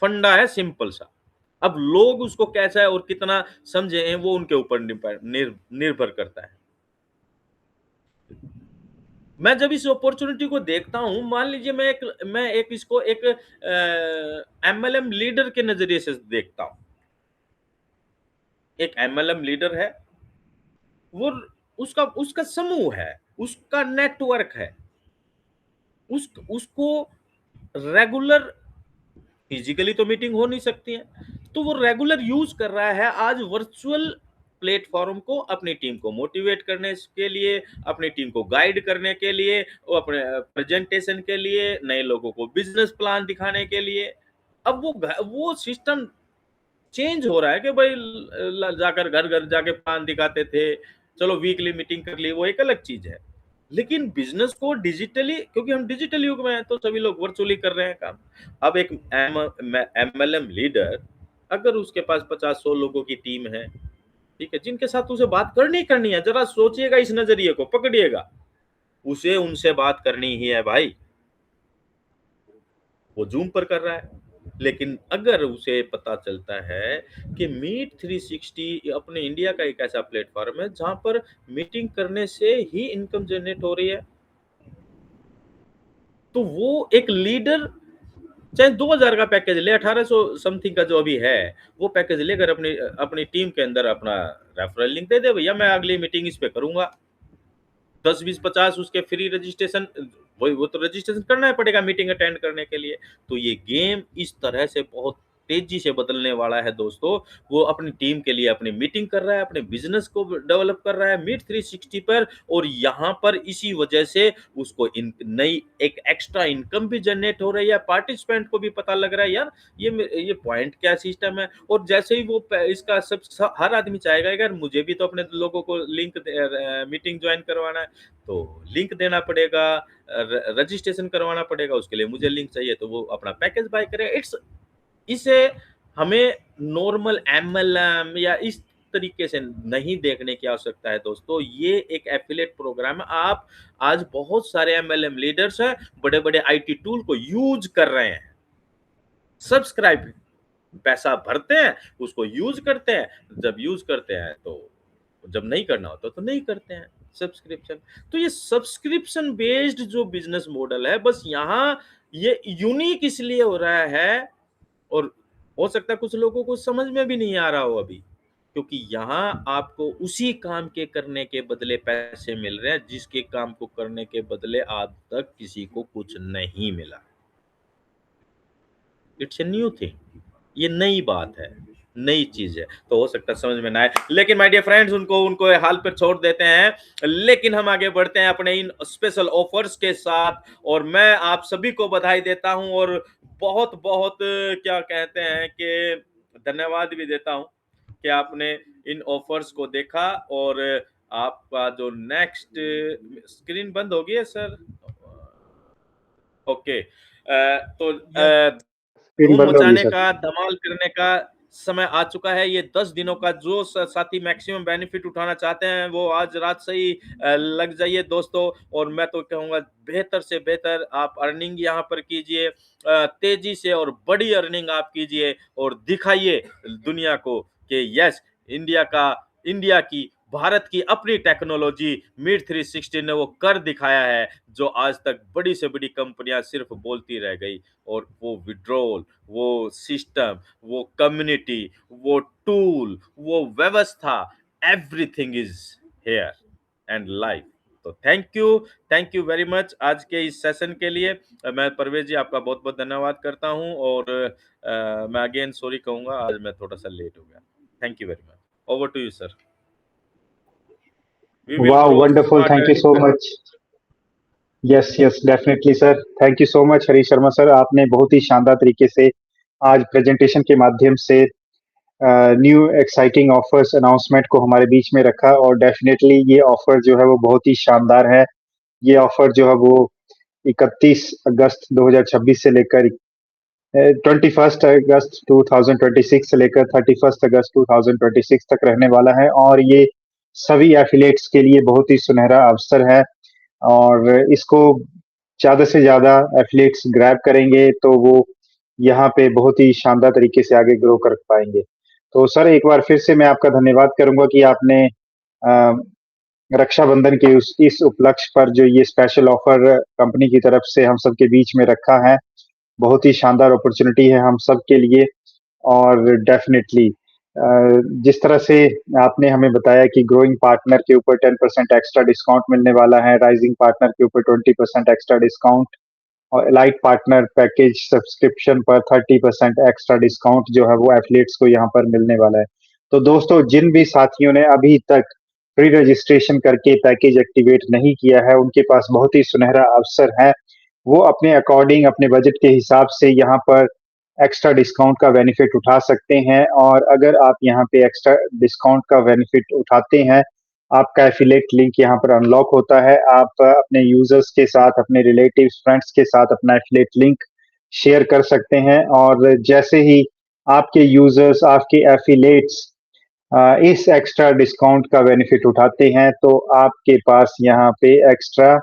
[SPEAKER 3] फंडा है सिंपल सा। अब लोग उसको कैसा है और कितना समझे हैं, वो उनके ऊपर निर्भर करता है। मैं जब इस अपॉर्चुनिटी को देखता हूं, मान लीजिए मैं एक इसको एक एमएलएम लीडर के नजरिए से देखता हूं। एक एमएलएम लीडर है, वो उसका उसका समूह है, उसका नेटवर्क है, उसको रेगुलर फिजिकली तो मीटिंग हो नहीं सकती है, तो वो रेगुलर यूज कर रहा है आज वर्चुअल प्लेटफॉर्म को अपनी टीम को मोटिवेट करने के लिए, अपनी टीम को गाइड करने के लिए, वो अपने प्रेजेंटेशन के लिए, नए लोगों को बिजनेस प्लान दिखाने के लिए। अब वो सिस्टम चेंज हो रहा है कि भाई जाकर घर घर जाके प्लान दिखाते थे, चलो वीकली मीटिंग कर ली, वो एक अलग चीज है। लेकिन बिजनेस को डिजिटली, क्योंकि हम डिजिटल युग में हैं, तो सभी लोग वर्चुअली कर रहे हैं काम। अब एक एमएलएम लीडर, अगर उसके पास 50-100 लोगों की टीम है, ठीक है, जिनके साथ उसे बात करनी करनी है, जरा सोचिएगा, इस नजरिए को पकड़िएगा, उसे उनसे बात करनी ही है भाई। वो जूम पर कर रहा है, लेकिन अगर उसे पता चलता है कि मीट 360 अपने इंडिया का एक ऐसा प्लेटफॉर्म है जहां पर मीटिंग करने से ही इनकम जनरेट हो रही है, तो वो एक लीडर चाहे 2000 का पैकेज ले, 1800 समथिंग का जो अभी है, वो पैकेज लेकर अपनी अपनी टीम के अंदर अपना रेफरल लिंक दे दे, भैया मैं अगली मीटिंग इस पे करूंगा, 10-20-50 उसके फ्री रजिस्ट्रेशन, वो तो रजिस्ट्रेशन करना ही पड़ेगा मीटिंग अटेंड करने के लिए। तो ये गेम इस तरह से बहुत तेजी से बदलने वाला है दोस्तों। वो अपनी टीम के लिए अपनी मीटिंग कर रहा है, अपने बिजनेस को डेवलप कर रहा है मीट 360 पर, और यहाँ पर इसी वजह से उसको नई एक एक्स्ट्रा इनकम भी जनरेट हो रही है। पार्टिसिपेंट को भी पता लग रहा है यार ये पॉइंट क्या सिस्टम है, और जैसे ही वो इसका हर आदमी चाहेगा यार मुझे भी तो अपने लोगों को लिंक मीटिंग ज्वाइन करवाना है, तो लिंक देना पड़ेगा, रजिस्ट्रेशन करवाना पड़ेगा, उसके लिए मुझे लिंक चाहिए, तो वो अपना पैकेज बाय करेगा। इसे हमें नॉर्मल एमएलएम या इस तरीके से नहीं देखने की आवश्यकता है दोस्तों। ये एक एफिलिएट प्रोग्राम है। आप आज बहुत सारे एमएलएम लीडर्स हैं, बड़े बड़े आईटी टूल को यूज कर रहे हैं, सब्सक्राइब पैसा भरते हैं, उसको यूज करते हैं, जब यूज करते हैं तो, जब नहीं करना होता तो नहीं करते हैं सब्सक्रिप्शन। तो ये सब्सक्रिप्शन बेस्ड जो बिजनेस मॉडल है, बस यहाँ ये यूनिक इसलिए हो रहा है, और हो सकता है कुछ लोगों को समझ में भी नहीं आ रहा हो अभी, क्योंकि यहाँ आपको उसी काम के करने के बदले पैसे मिल रहे हैं जिसके काम को करने के बदले आज तक किसी को कुछ नहीं मिला। इट्स ए न्यू थिंग, ये नई बात है, नई चीज है, तो हो सकता है समझ में ना आए, लेकिन माय डियर फ्रेंड्स उनको उनको हाल पर छोड़ देते हैं। लेकिन हम आगे बढ़ते हैं अपने इन स्पेशल ऑफर्स के साथ, और मैं आप सभी को बधाई देता हूं, और बहुत बहुत क्या कहते हैं कि धन्यवाद भी देता हूं कि आपने इन ऑफर्स को देखा। और आपका जो नेक्स्ट, स्क्रीन बंद हो गई है सर, ओके, तो
[SPEAKER 2] स्क्रीन
[SPEAKER 3] धूम
[SPEAKER 2] बंद होगी
[SPEAKER 3] मचाने
[SPEAKER 2] सर।
[SPEAKER 3] का, धमाल करने का समय आ चुका है। ये 10 दिनों का जो साथी मैक्सिमम बेनिफिट उठाना चाहते हैं, वो आज रात से ही लग जाइए दोस्तों। और मैं तो कहूँगा बेहतर से बेहतर आप अर्निंग यहाँ पर कीजिए, तेजी से और बड़ी अर्निंग आप कीजिए, और दिखाइए दुनिया को कि यस, इंडिया की, भारत की अपनी टेक्नोलॉजी मीट 360 ने वो कर दिखाया है, जो आज तक बड़ी से बड़ी कंपनियां सिर्फ बोलती रह गई। और वो विड्रॉल, वो सिस्टम, वो कम्युनिटी, वो टूल, वो व्यवस्था, everything is here. And life. तो थैंक यू वेरी मच आज के इस सेशन के लिए। मैं परवेज जी आपका बहुत बहुत धन्यवाद करता हूँ, और मैं अगेन सॉरी कहूंगा, आज मैं थोड़ा सा लेट हो गया। Thank you very much. Over to you sir. We will
[SPEAKER 2] वाह,
[SPEAKER 3] grow
[SPEAKER 2] wonderful,
[SPEAKER 3] smart
[SPEAKER 2] thank you
[SPEAKER 3] and
[SPEAKER 2] so much. Yes yes, definitely sir, thank you so much Harish Sharma sir, आपने बहुत ही शानदार तरीके से आज प्रेजेंटेशन के माध्यम से न्यू एक्साइटिंग ऑफर्स अनाउंसमेंट को हमारे बीच में रखा, और डेफिनेटली ये ऑफर जो है वो बहुत ही शानदार है। ये ऑफर जो है वो 31 अगस्त 2026 से लेकर 21 अगस्त 2026 से लेकर 31 अगस्त 2026 तक रहने वाला है, और ये सभी एफिलिएट्स के लिए बहुत ही सुनहरा अवसर है। और इसको ज़्यादा से ज़्यादा एफिलिएट्स ग्रैब करेंगे तो वो यहाँ पे बहुत ही शानदार तरीके से आगे ग्रो कर पाएंगे। तो सर, एक बार फिर से मैं आपका धन्यवाद करूंगा कि आपने अ, रक्षाबंधन के इस उपलक्ष्य पर जो ये स्पेशल ऑफर कंपनी की तरफ से हम सबके बीच में रखा है, बहुत ही शानदार अपॉर्चुनिटी है हम सब के लिए। और डेफिनेटली जिस तरह से आपने हमें बताया कि ग्रोइंग पार्टनर के ऊपर 10% एक्स्ट्रा डिस्काउंट मिलने वाला है, राइजिंग पार्टनर के ऊपर 20% एक्स्ट्रा डिस्काउंट, और एलाइट पार्टनर पैकेज सब्सक्रिप्शन पर 30% एक्स्ट्रा डिस्काउंट जो है वो एफिलिएट्स को यहाँ पर मिलने वाला है। तो दोस्तों, जिन भी साथियों ने अभी तक प्री रजिस्ट्रेशन करके पैकेज एक्टिवेट नहीं किया है, उनके पास बहुत ही सुनहरा अवसर है। वो अपने अकॉर्डिंग, अपने बजट के हिसाब से यहाँ पर एक्स्ट्रा डिस्काउंट का बेनिफिट उठा सकते हैं। और अगर आप यहाँ पे एक्स्ट्रा डिस्काउंट का बेनिफिट उठाते हैं, आपका एफिलिएट लिंक यहाँ पर अनलॉक होता है। आप अपने यूजर्स के साथ, अपने रिलेटिव्स, फ्रेंड्स के साथ अपना एफिलिएट लिंक शेयर कर सकते हैं, और जैसे ही आपके यूजर्स, आपके एफिलिएट्स इस एक्स्ट्रा डिस्काउंट का बेनिफिट उठाते हैं, तो आपके पास यहाँ पे एक्स्ट्रा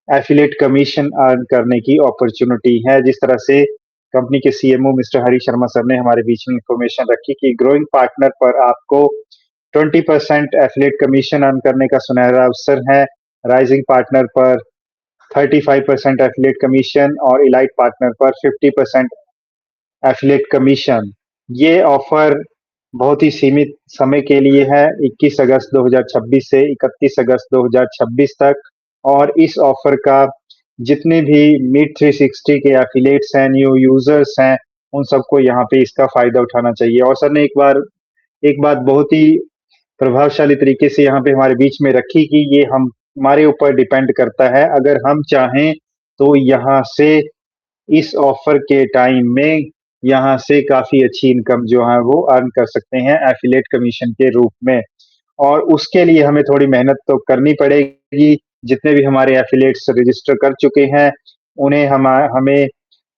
[SPEAKER 2] एफिलिएट कमीशन अर्न करने की अपॉर्चुनिटी है। जिस तरह से कंपनी के CMO mister Hari Sharma sir ने हमारे बीच में इंफॉर्मेशन रखी कि ग्रोइंग पार्टनर पर आपको 20% एफिलिएट कमीशन अर्न करने का सुनहरा अवसर है, राइजिंग पार्टनर पर 35% एफिलिएट कमीशन, और इलाइट पार्टनर पर 50% एफिलिएट कमीशन। ये ऑफर बहुत ही सीमित समय के लिए है, 21 अगस्त 2026 से 31 अगस्त 2026 तक। और इस ऑफर का जितने भी मीट 360 के एफिलिएट्स हैं, न्यू यूजर्स हैं, उन सबको यहाँ पे इसका फायदा उठाना चाहिए। और सर ने एक बात बहुत ही प्रभावशाली तरीके से यहाँ पे हमारे बीच में रखी कि ये हम हमारे ऊपर डिपेंड करता है। अगर हम चाहें तो यहाँ से इस ऑफर के टाइम में यहाँ से काफी अच्छी इनकम जो है वो अर्न कर सकते हैं एफिलिएट कमीशन के रूप में। और उसके लिए हमें थोड़ी मेहनत तो करनी पड़ेगी। जितने भी हमारे एफिलिएट्स रजिस्टर कर चुके हैं, उन्हें हमें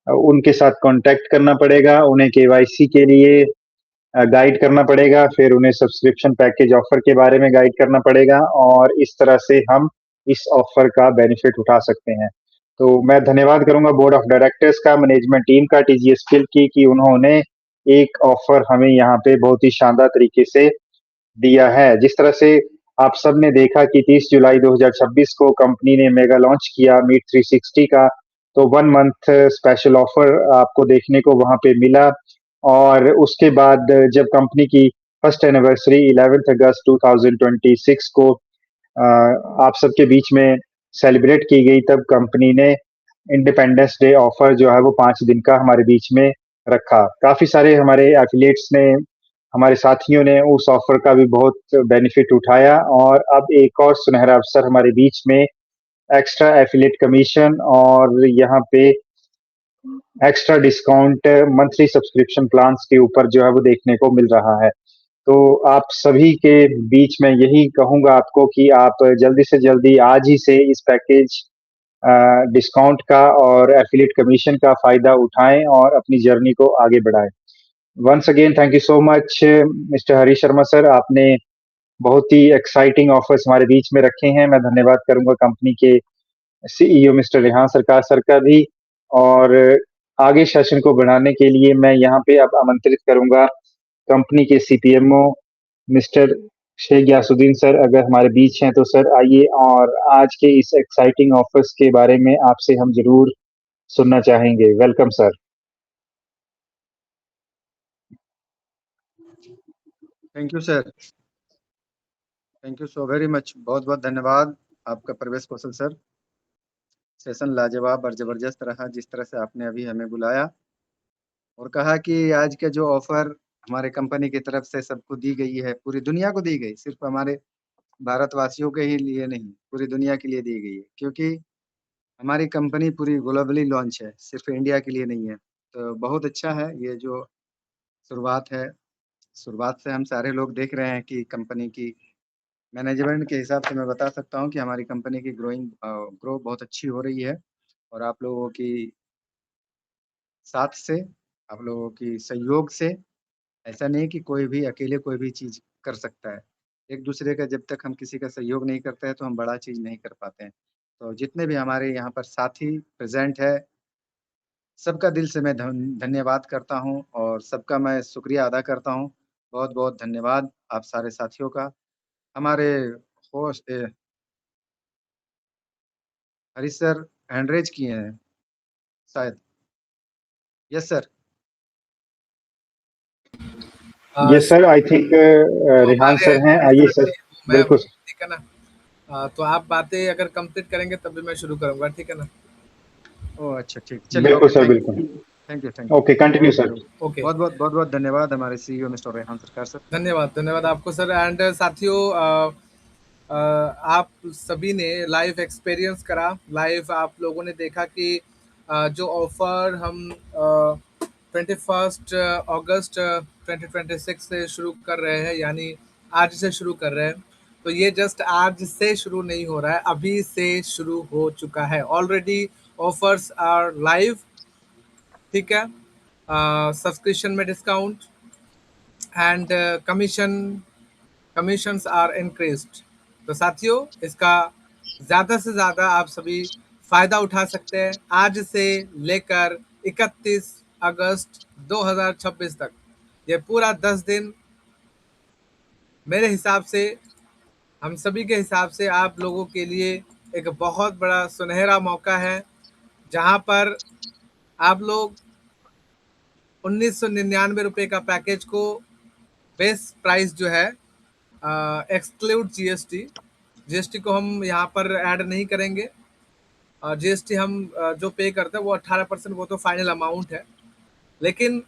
[SPEAKER 2] उनके साथ कांटेक्ट करना पड़ेगा, उन्हें केवाईसी के लिए गाइड करना पड़ेगा, फिर उन्हें सब्सक्रिप्शन पैकेज ऑफर के बारे में गाइड करना पड़ेगा, और इस तरह से हम इस ऑफर का बेनिफिट उठा सकते हैं। तो मैं धन्यवाद करूंगा बोर्ड ऑफ डायरेक्टर्स का, मैनेजमेंट टीम का, टीजीएस स्किल की, कि उन्होंने एक ऑफर हमें यहाँ पे बहुत ही शानदार तरीके से दिया है। जिस तरह से आप सब ने देखा कि 30 जुलाई 2026 को कंपनी ने मेगा लॉन्च किया मीट 360 का, तो 1 मंथ स्पेशल ऑफर आपको देखने को वहां पे मिला। और उसके बाद जब कंपनी की फर्स्ट एनिवर्सरी 11 अगस्त 2026 को आप सबके बीच में सेलिब्रेट की गई, तब कंपनी ने इंडिपेंडेंस डे ऑफर जो है वो 5 दिन का हमारे बीच में रखा। काफी सारे हमारे एफिलिएट्स ने, हमारे साथियों ने उस ऑफर का भी बहुत बेनिफिट उठाया, और अब एक और सुनहरा अवसर हमारे बीच में एक्स्ट्रा एफिलिएट कमीशन और यहाँ पे extra discount monthly subscription plans के ऊपर जो है वो देखने को मिल रहा है। तो आप सभी के बीच में यही कहूंगा आपको कि आप जल्दी से जल्दी आज ही से इस पैकेज डिस्काउंट का और एफिलिएट कमीशन का फायदा उठाएं और अपनी जर्नी को आगे बढ़ाएं। Once again thank you so much mister Hari Sharma sir, आपने बहुत ही एक्साइटिंग ऑफर्स हमारे बीच में रखे हैं। मैं धन्यवाद करूंगा कंपनी के CEO mister Rehan Sarkar sir का भी। और आगे सेशन को बढ़ाने के लिए मैं यहाँ पे अब आमंत्रित करूंगा कंपनी के सीपीएमओ मिस्टर शेख यासुद्दीन सर, अगर हमारे बीच हैं तो सर आइए, और आज के इस एक्साइटिंग ऑफर्स के बारे में आपसे हम जरूर सुनना चाहेंगे। Welcome sir.
[SPEAKER 4] Thank you sir. Thank you so very much. बहुत-बहुत धन्यवाद आपका प्रवेश कौशल सर। सेशन लाजवाब और ज़बरदस्त रहा जिस तरह से आपने अभी हमें बुलाया और कहा कि आज का जो ऑफ़र हमारे कंपनी की तरफ से सबको दी गई है, पूरी दुनिया को दी गई, सिर्फ़ हमारे भारतवासियों के ही लिए नहीं, पूरी दुनिया के लिए दी गई है। क्योंकि हमारी कंपनी पूरी ग्लोबली लॉन्च है, सिर्फ़ इंडिया के लिए नहीं है। तो बहुत अच्छा है ये जो शुरुआत है। शुरुआत से हम सारे लोग देख रहे हैं कि कंपनी की मैनेजमेंट के हिसाब से मैं बता सकता हूँ कि हमारी कंपनी की ग्रो बहुत अच्छी हो रही है और आप लोगों की साथ से, आप लोगों की सहयोग से ऐसा नहीं कि कोई भी अकेले कोई भी चीज़ कर सकता है। एक-दूसरे का जब तक हम किसी का सहयोग नहीं करते हैं, तो हम बड़ा चीज़ नहीं कर पाते हैं। तो जितने भी हमारे यहाँ पर साथी प्रेज़ेंट है, सबका दिल से मैं धन्यवाद करता हूँ और सबका मैं शुक्रिया अदा करता हूँ। बहुत-बहुत धन्यवाद आप सारे साथियों का। हमारे host Harish sir hand raise किए हैं शायद। Yes sir.
[SPEAKER 2] Yes sir, I think
[SPEAKER 1] वो
[SPEAKER 2] रेहान
[SPEAKER 1] हमारे
[SPEAKER 2] सर हैं। आइए सर।
[SPEAKER 1] मैं
[SPEAKER 2] बिल्कुल
[SPEAKER 1] ठीक है ना? तो आप बातें अगर कंप्लीट करेंगे तब भी मैं शुरू करूँगा, ठीक है ना?
[SPEAKER 4] ओह! अच्छा ठीक। चलिए
[SPEAKER 2] बिल्कुल
[SPEAKER 4] ओके
[SPEAKER 2] सर,
[SPEAKER 4] थैंक यू।
[SPEAKER 2] बिल्कुल।
[SPEAKER 4] Thank you, thank you.
[SPEAKER 2] Okay, continue
[SPEAKER 4] okay,
[SPEAKER 2] sir.
[SPEAKER 4] Okay.
[SPEAKER 1] Okay,
[SPEAKER 4] बहुत-बहुत धन्यवाद हमारे CEO mister Rehan Sarkar sir.
[SPEAKER 1] धन्यवाद आपको सर एंड साथियों आप सभी ने लाइव एक्सपीरियंस करा, लाइव आप लोगों ने देखा कि जो ऑफ़र हम 21 अगस्त 2026 से शुरू कर रहे हैं, यानी आज से शुरू कर रहे हैं। तो ये जस्ट आज से शुरू नहीं हो रहा है, अभी से शुरू हो चुका है। ऑलरेडी ऑफर्स आर लाइव, ठीक है? सब्सक्रिप्शन में discount and commissions are increased. तो साथियों, इसका ज़्यादा से ज़्यादा आप सभी फ़ायदा उठा सकते हैं आज से लेकर 31 अगस्त 2026 तक। ये पूरा 10 दिन मेरे हिसाब से, हम सभी के हिसाब से आप लोगों के लिए एक बहुत बड़ा सुनहरा मौका है, जहाँ पर आप लोग 1999 का पैकेज को बेस प्राइस जो है एक्सक्लूड जीएसटी, जीएसटी को हम यहाँ पर ऐड नहीं करेंगे और जीएसटी हम जो पे करते हैं वो 18%, वो तो फाइनल अमाउंट है। लेकिन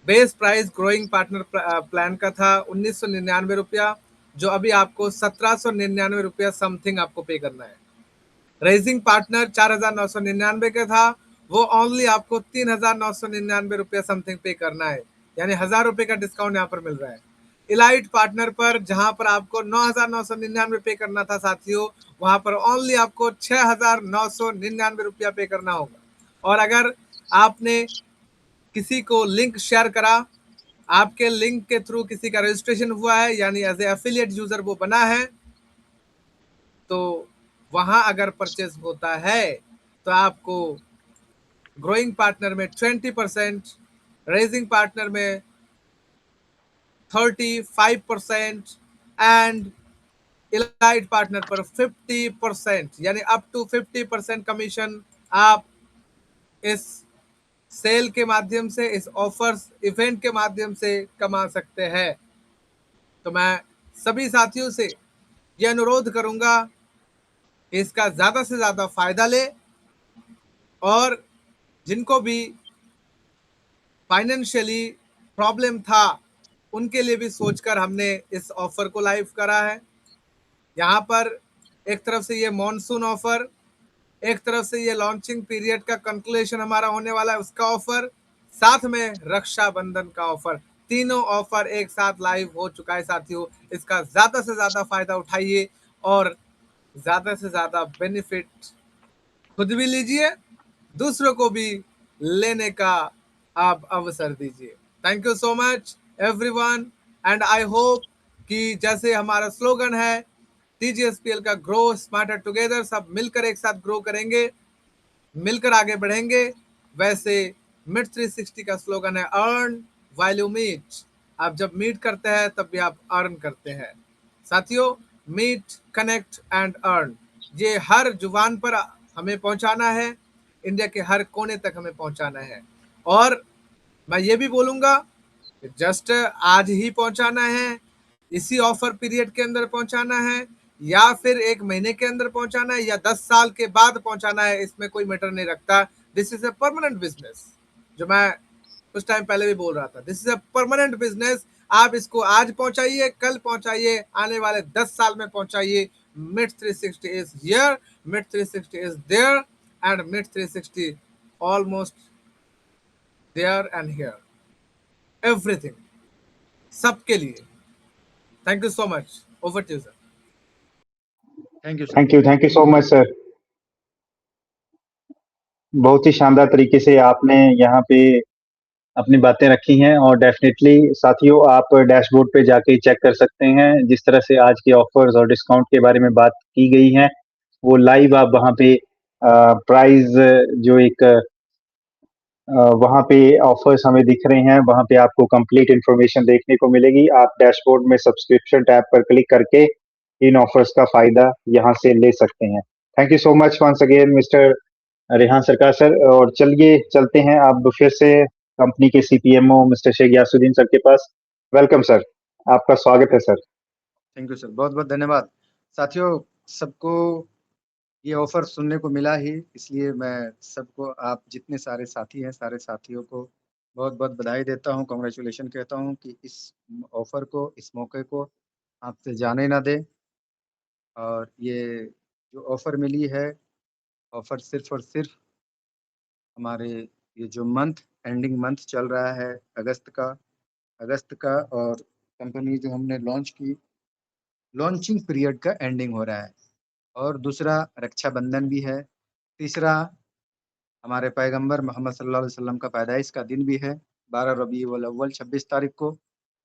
[SPEAKER 1] base price growing partner plan का था 1999 रुपया, जो अभी आपको 1799 रुपया समथिंग आपको पे करना है। रेजिंग पार्टनर 4999 का था, वो ओनली आपको 3999 रुपया समथिंग पे करना है, यानी 1000 रुपये का डिस्काउंट यहाँ पर मिल रहा है। इलाइट पार्टनर पर जहां पर आपको 9999 पे करना था साथियों, वहां पर ओनली आपको 6999 रुपया पे करना होगा। और अगर आपने किसी को लिंक शेयर करा, आपके लिंक के थ्रू किसी का रजिस्ट्रेशन हुआ है, यानी एज ए एफिलिएट यूजर वो बना है, तो वहां अगर परचेस होता है तो आपको ग्रोइंग पार्टनर में 20%, रेजिंग पार्टनर में 35% एंड इलाइट पार्टनर पर 50%, यानी अप टू 50% कमीशन आप इस सेल के माध्यम से, इस ऑफर्स इवेंट के माध्यम से कमा सकते हैं। तो मैं सभी साथियों से यह अनुरोध करूंगा कि इसका ज़्यादा से ज़्यादा फायदा ले और जिनको भी फाइनेंशियली प्रॉब्लम था उनके लिए भी सोचकर हमने इस ऑफर को लाइव करा है। यहाँ पर एक तरफ से ये मॉनसून ऑफर, एक तरफ से ये लॉन्चिंग पीरियड का कंक्लूजन हमारा होने वाला है उसका ऑफर, साथ में रक्षाबंधन का ऑफर, तीनों ऑफर एक साथ लाइव हो चुका है साथियों। इसका ज़्यादा से ज़्यादा फायदा उठाइए और ज़्यादा से ज़्यादा बेनिफिट खुद भी लीजिए, दूसरों को भी लेने का आप अवसर दीजिए। Thank you so much everyone and I hope कि जैसे हमारा स्लोगन है टीजीएसपीएल का ग्रो स्मार्टर टुगेदर, सब मिलकर एक साथ ग्रो करेंगे, मिलकर आगे बढ़ेंगे, वैसे मिट 360 का स्लोगन है अर्न वैल्यू मीट। आप जब मीट करते हैं तब भी आप अर्न करते हैं। साथियों, मीट, कनेक्ट एंड अर्न, ये हर जुबान पर हमें पहुंचाना है, इंडिया के हर कोने तक हमें पहुंचाना है। और मैं ये भी बोलूंगा कि जस्ट आज ही पहुंचाना है इसी ऑफर पीरियड के अंदर पहुंचाना है या फिर 1 महीने के अंदर पहुंचाना है या 10 साल के बाद पहुंचाना है, इसमें कोई मैटर नहीं रखता। This is a permanent business, जो मैं कुछ टाइम पहले भी बोल रहा था। This is a permanent business. आप इसको आज पहुंचाइए, कल पहुंचाइए, आने वाले 10 साल में पहुंचाइए। MITS 360 is here, MITS 360 is there and MITS 360 almost there and here, everything, सबके लिए। Thank you so much. Over to you sir.
[SPEAKER 4] Thank you sir.
[SPEAKER 2] Thank you so much sir. बहुत ही शानदार तरीके से आपने यहाँ पे अपनी बातें रखी हैं और डेफिनेटली साथियों आप डैशबोर्ड पे जाके चेक कर सकते हैं जिस तरह से आज के ऑफर्स और डिस्काउंट के बारे में बात की गई है, वो लाइव आप वहाँ पे प्राइस जो एक वहाँ पे ऑफर्स हमें दिख रहे हैं, वहाँ पे आपको कंप्लीट इन्फॉर्मेशन देखने को मिलेगी। आप डैशबोर्ड में सब्सक्रिप्शन टैब पर क्लिक करके इन ऑफर्स का फायदा यहाँ से ले सकते हैं। Thank you so much once again mister Rehan Sarkar sir. और चलिए चलते हैं अब फिर से कंपनी के सीपीएमओ मिस्टर शेख यासुद्दीन सर के पास। वेलकम सर, आपका स्वागत है सर।
[SPEAKER 4] थैंक यू सर, बहुत बहुत धन्यवाद। साथियों, सबको ये ऑफर सुनने को मिला ही, इसलिए मैं सबको, आप जितने सारे साथी हैं, सारे साथियों को बहुत बहुत बधाई देता हूँ, कॉन्ग्रेचुलेशन कहता हूँ कि इस ऑफर को, इस मौके को आपसे जाने ना दें। और ये जो ऑफर मिली है, ऑफर सिर्फ और सिर्फ हमारे ये जो मंथ, एंडिंग मंथ चल रहा है अगस्त का, और कंपनी जो हमने लॉन्च की, लॉन्चिंग पीरियड का एंडिंग हो रहा है। और दूसरा रक्षाबंधन भी है। तीसरा हमारे पैगंबर मोहम्मद सल्लल्लाहु अलैहि वसल्लम का पैदाइश का दिन भी है, 12 रबीउल अव्वल 26 तारीख को।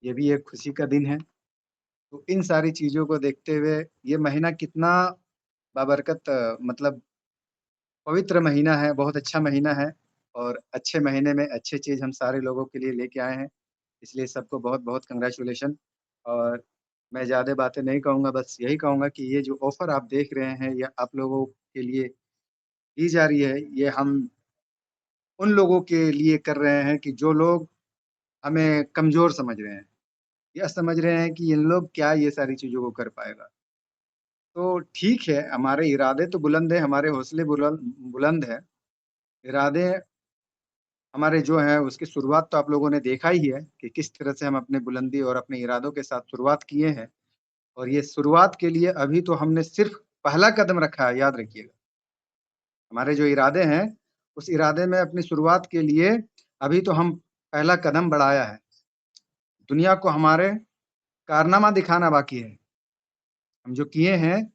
[SPEAKER 4] ये भी एक खुशी का दिन है। तो इन सारी चीज़ों को देखते हुए ये महीना कितना बाबरकत, मतलब पवित्र महीना है, बहुत अच्छा महीना है। और अच्छे महीने में अच्छी चीज़ हम सारे लोगों के लिए लेके आए हैं, इसलिए सबको बहुत बहुत कंग्रेचुलेशन। और मैं ज़्यादा बातें नहीं कहूँगा, बस यही कहूँगा कि ये जो ऑफ़र आप देख रहे हैं, ये आप लोगों के लिए दी जा रही है। ये हम उन लोगों के लिए कर रहे हैं कि जो लोग हमें कमज़ोर समझ रहे हैं, या समझ रहे हैं कि इन लोग क्या ये सारी चीज़ों को कर पाएगा। तो ठीक है, हमारे इरादे तो बुलंद हैं, हमारे हौसले बुलंद बुलंद हैं। इरादे हमारे जो हैं उसकी शुरुआत तो आप लोगों ने देखा ही है कि किस तरह से हम अपने बुलंदी और अपने इरादों के साथ शुरुआत किए हैं। और ये शुरुआत के लिए अभी तो हमने सिर्फ़ पहला कदम रखा है, याद रखिएगा। हमारे जो इरादे हैं, उस इरादे में अपनी शुरुआत के लिए अभी तो हम पहला कदम बढ़ाया है। दुनिया को हमारे कारनामा दिखाना बाकी है। हम जो किए हैं,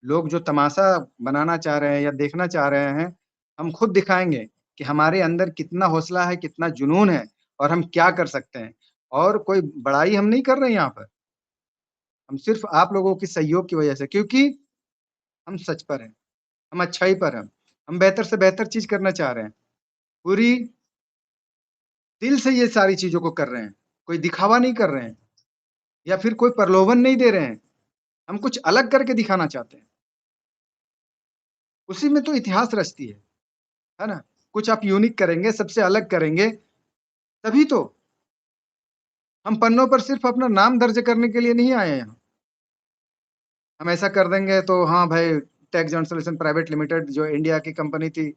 [SPEAKER 4] लोग जो तमाशा बनाना चाह रहे हैं या देखना चाह रहे हैं, हम खुद दिखाएँगे कि हमारे अंदर कितना हौसला है, कितना जुनून है और हम क्या कर सकते हैं। और कोई बड़ाई हम नहीं कर रहे हैं यहाँ पर, हम सिर्फ़ आप लोगों के सहयोग की वजह से, क्योंकि हम सच पर हैं, हम अच्छाई पर हैं, हम बेहतर से बेहतर चीज़ करना चाह रहे हैं। पूरी दिल से ये सारी चीज़ों को कर रहे हैं, कोई दिखावा नहीं कर रहे हैं या फिर कोई प्रलोभन नहीं दे रहे हैं। हम कुछ अलग करके दिखाना चाहते हैं। उसी में तो इतिहास रचती है ना? कुछ आप यूनिक करेंगे, सबसे अलग करेंगे, तभी तो। हम पन्नों पर सिर्फ़ अपना नाम दर्ज करने के लिए नहीं आए हैं यहाँ। हम ऐसा कर देंगे तो हाँ भाई, tech John solution private limited जो इंडिया की कंपनी थी,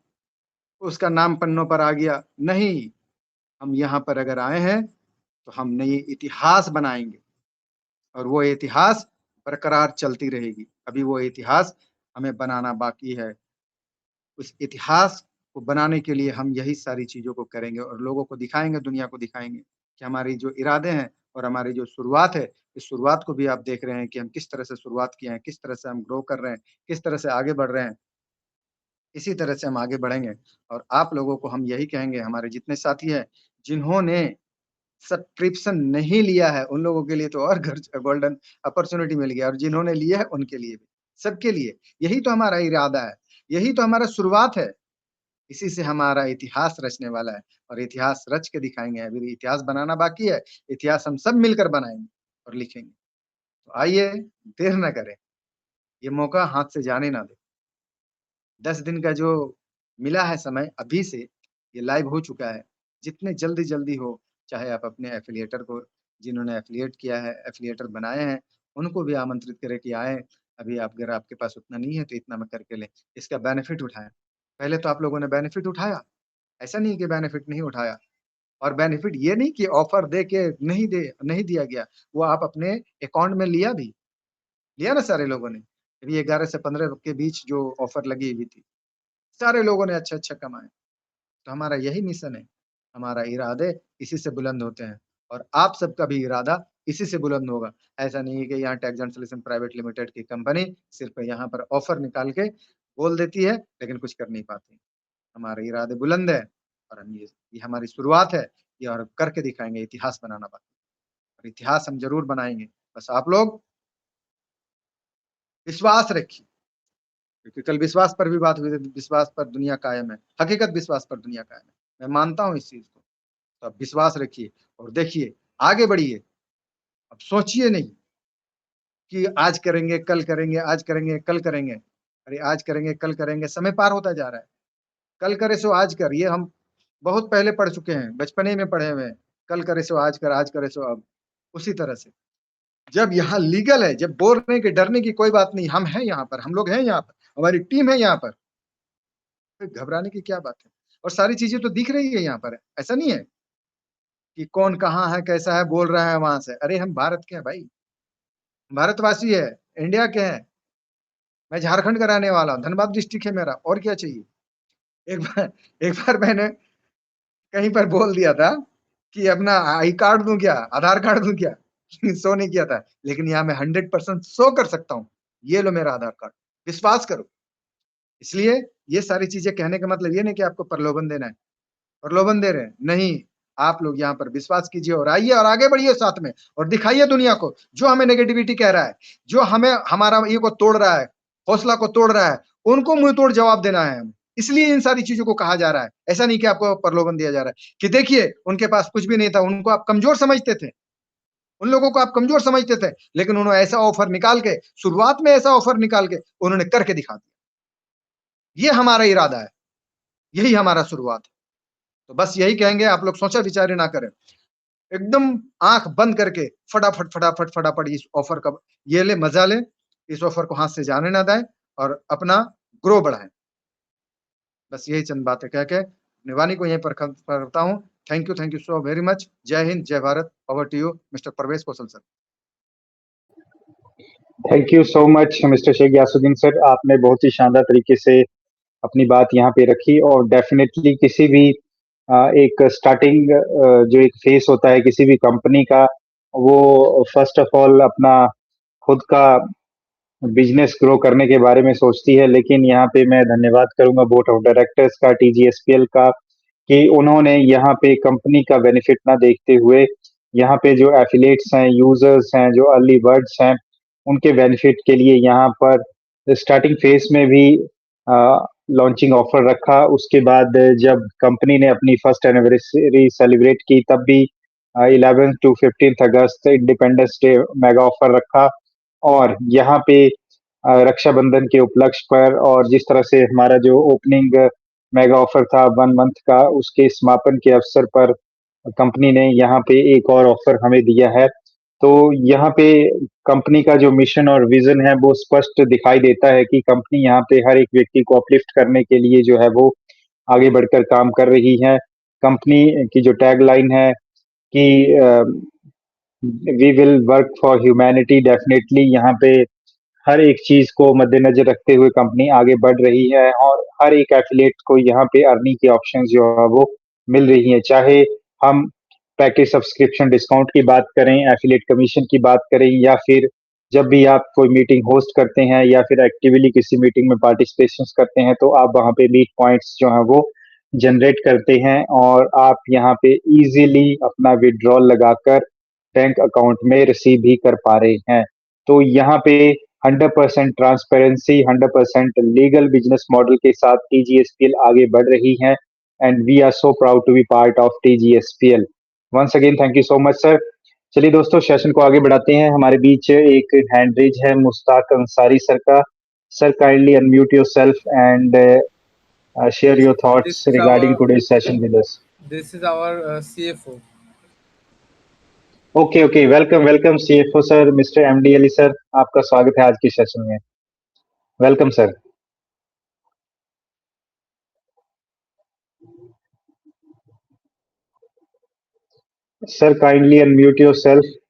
[SPEAKER 4] उसका नाम पन्नों पर आ गया। नहीं, हम यहाँ पर अगर आए हैं, तो हम नई इतिहास बनाएँगे और वो इतिहास बरकरार चलती रहेगी। अभी वो इतिहास हमें बनाना बाकी है। उस इतिहास को बनाने के लिए हम यही सारी चीज़ों को करेंगे और लोगों को दिखाएँगे, दुनिया को दिखाएँगे कि हमारी जो इरादे हैं और हमारी जो शुरुआत है, इस शुरुआत को भी आप देख रहे हैं कि हम किस तरह से शुरुआत किए हैं, किस तरह से हम ग्रो कर रहे हैं, किस तरह से आगे बढ़ रहे हैं। इसी तरह से हम आगे बढ़ेंगे और आप लोगों को हम यही कहेंगे, हमारे जितने साथी हैं, जिन्होंने सब्सक्रिप्शन नहीं लिया है, उन लोगों के लिए तो और गोल्डन अपॉर्च्युनिटी मिल गया और जिन्होंने लिया है, उनके लिए भी, सबके लिए। यही तो हमारा इरादा है, यही तो हमारा शुरुआत है। इसी से हमारा इतिहास रचने वाला है और इतिहास रच के दिखाएँगे। अभी इतिहास बनाना बाकी है, इतिहास हम सब मिलकर बनाएँगे और लिखेंगे। तो आइए, देर ना करें, ये मौका हाथ से जाने ना दें। 10 दिन का जो मिला है समय अभी से, ये लाइव हो चुका है। जितने जल्दी-जल्दी हो, चाहे आप अपने एफ़िलिएटर को जिन्होंने एफिलिएट किया है, एफिलिएटर बनाए हैं, उनको भी आमंत्रित करें कि आएँ। अभी आप अगर आपके पास उतना नहीं है तो इतना में करके लें, इसका बेनिफिट उठाएँ। पहले तो आप लोगों ने बेनिफिट उठाया, ऐसा नहीं है कि बेनिफिट नहीं उठाया। और बेनिफिट ये नहीं कि ऑफर दे के नहीं दिया गया, वो आप अपने अकाउंट में लिया ना सारे लोगों ने। अभी 11 से 15 के बीच जो ऑफर लगी हुई थी, सारे लोगों ने अच्छा-अच्छा कमाए। तो हमारा यही मिशन है, हमारा इरादे इसी से बुलंद होते हैं और आप सबका भी इरादा इसी से बुलंद होगा। ऐसा नहीं है कि यहाँ टेक्जेंट सॉल्यूशन प्राइवेट लिमिटेड की कंपनी सिर्फ यहाँ पर ऑफर निकाल के बोल देती है, लेकिन कुछ कर नहीं पाती। हमारे इरादे बुलंद है और हम ये हमारी शुरुआत है, ये और करके दिखाएँगे, इतिहास बनाना बाकी है और इतिहास हम ज़रूर बनाएँगे। बस आप लोग विश्वास रखिए, क्योंकि कल विश्वास पर भी बात हुई थी, विश्वास पर दुनिया कायम है, हकीकत विश्वास पर दुनिया कायम है। मैं मानता हूँ इस चीज़ को। तो आप विश्वास रखिए और देखिए, आगे बढ़िए। अब सोचिए नहीं कि आज करेंगे, कल करेंगे, आज करेंगे, कल करेंगे। अरे आज करेंगे, कल करेंगे, समय पार होता जा रहा है। कल करे सो आज कर, ये हम बहुत पहले पढ़ चुके हैं, बचपने ही में पढ़े हुए हैं। कल करे सो आज करे सो अब। उसी तरह से जब यहाँ लीगल है, जब बोलने की, डरने की कोई बात नहीं, हम हैं यहाँ पर, हम लोग हैं यहाँ पर, हमारी टीम है यहाँ पर, फिर घबराने की क्या बात है? और सारी चीज़ें तो दिख रही है यहाँ पर, ऐसा नहीं है कि कौन कहाँ है, कैसा है, बोल रहा है वहाँ से। अरे हम भारत के हैं भाई, भारतवासी है, इंडिया के हैं। मैं झारखंड का रहने वाला हूँ, धनबाद डिस्ट्रिक्ट है मेरा, और क्या चाहिए? एक बार एक बार मैंने कहीं पर बोल दिया था कि अपना आई कार्ड दूँ क्या? आधार कार्ड दूँ क्या? शो नहीं किया था, लेकिन यहाँ मैं 100% शो कर सकता हूँ। ये लो मेरा आधार कार्ड, विश्वास करो। इसलिए ये सारी चीज़ें कहने का मतलब ये नहीं कि आपको प्रलोभन देना है। प्रलोभन दे रहे हैं, नहीं, आप लोग यहाँ पर विश्वास कीजिए और आइए और आगे बढ़िए साथ में और दिखाइए दुनिया को, जो हमें नेगेटिविटी कह रहा है, जो हमें हमारा ये को तोड़ रहा है, हौसला को तोड़ रहा है, उनको मुँह तोड़ जवाब देना है हमें। इसलिए इन सारी चीज़ों को कहा जा रहा है। ऐसा नहीं कि आपको प्रलोभन दिया जा रहा है कि देखिए, उनके पास कुछ भी नहीं था, उनको आप कमज़ोर समझते थे। उन लोगों को आप कमज़ोर समझते थे, लेकिन उन्होंने ऐसा ऑफर निकाल के, शुरुआत में ऐसा ऑफर निकाल के उन्होंने करके दिखा दिया। ये हमारा इरादा है, यही हमारा शुरुआत है। तो बस यही कहेंगे, आप लोग सोचा-विचारी ना करें। एकदम आँख बंद करके फटाफट इस ऑफर का ये लें, मज़ा लें, इस ऑफर को हाथ से जाने ना दें और अपना ग्रो बढ़ाएँ। बस यही चंद बातें कह के अपनी वाणी को यहीं पर ख़त्म करता हूँ। Thank you so very much. जय हिंद, जय Bharat. Over to you mister Parvez Kaushal sir.
[SPEAKER 2] Thank you so much mister Sheikh Yasuddin sir, आपने बहुत ही शानदार तरीके से अपनी बात यहाँ पे रखी और डेफिनेटली किसी भी एक स्टार्टिंग जो एक फेस होता है किसी भी कंपनी का, वो फर्स्ट ऑफ ऑल अपना खुद का बिजनेस ग्रो करने के बारे में सोचती है। लेकिन यहाँ पे मैं धन्यवाद करूंगा बोर्ड ऑफ डायरेक्टर्स का, टीजीएसपीएल का, कि उन्होंने यहाँ पे कंपनी का बेनिफिट ना देखते हुए यहाँ पे जो एफिलिएट्स हैं, यूजर्स हैं, जो अर्ली बर्ड्स हैं, उनके बेनिफिट के लिए यहाँ पर स्टार्टिंग फेज में भी लॉन्चिंग ऑफर रखा। उसके बाद जब कंपनी ने अपनी फर्स्ट एनिवर्सरी सेलिब्रेट की तब भी 11 टू 15 अगस्त इंडिपेंडेंस डे मेगा ऑफर रखा। और यहाँ पे रक्षाबंधन के उपलक्ष्य पर और जिस तरह से हमारा जो ओपनिंग मेगा ऑफर था 1 मंथ का, उसके समापन के अवसर पर कंपनी ने यहाँ पे एक और ऑफर हमें दिया है। तो यहाँ पे कंपनी का जो मिशन और विजन है वो स्पष्ट दिखाई देता है कि कंपनी यहाँ पे हर एक व्यक्ति को अपलिफ्ट करने के लिए जो है वो आगे बढ़कर काम कर रही है। कंपनी की जो टैगलाइन है कि we will work for humanity, definitely यहाँ पे हर एक चीज को मद्देनजर रखते हुए कंपनी आगे बढ़ रही है और हर एक एफिलिएट को यहाँ पे अर्निंग के ऑप्शंस जो है वो मिल रही हैं। चाहे हम पैकेज सब्सक्रिप्शन डिस्काउंट की बात करें, एफिलिएट कमीशन की बात करें, या फिर जब भी आप कोई मीटिंग होस्ट करते हैं या फिर एक्टिवली किसी मीटिंग में पार्टिसिपेशन करते हैं तो आप वहाँ पे लीड पॉइंट्स जो है वो जनरेट करते हैं और आप यहाँ पे इजीली अपना विड्रॉल लगाकर बैंक अकाउंट में रिसीव भी कर पा रहे हैं। तो यहाँ पे 100% ट्रांसपेरेंसी, 100% लीगल बिजनेस मॉडल के साथ टीजीएसपीएल आगे बढ़ रही है and we are so proud to be part of TGSPL. Once again thank you so much sir. चलिए दोस्तों, सेशन को आगे बढ़ाते हैं। हमारे बीच एक हैंड रेज है मुश्ताक अंसारी सर का। Sir kindly unmute yourself and share your
[SPEAKER 1] This
[SPEAKER 2] thoughts
[SPEAKER 1] is
[SPEAKER 2] regarding
[SPEAKER 1] our
[SPEAKER 2] today's session with us.
[SPEAKER 1] this is our CFO.
[SPEAKER 2] Okay okay, welcome welcome CFO sir, mister MD Ali sir, आपका स्वागत है आज के session में। Welcome sir. Sir kindly unmute yourself.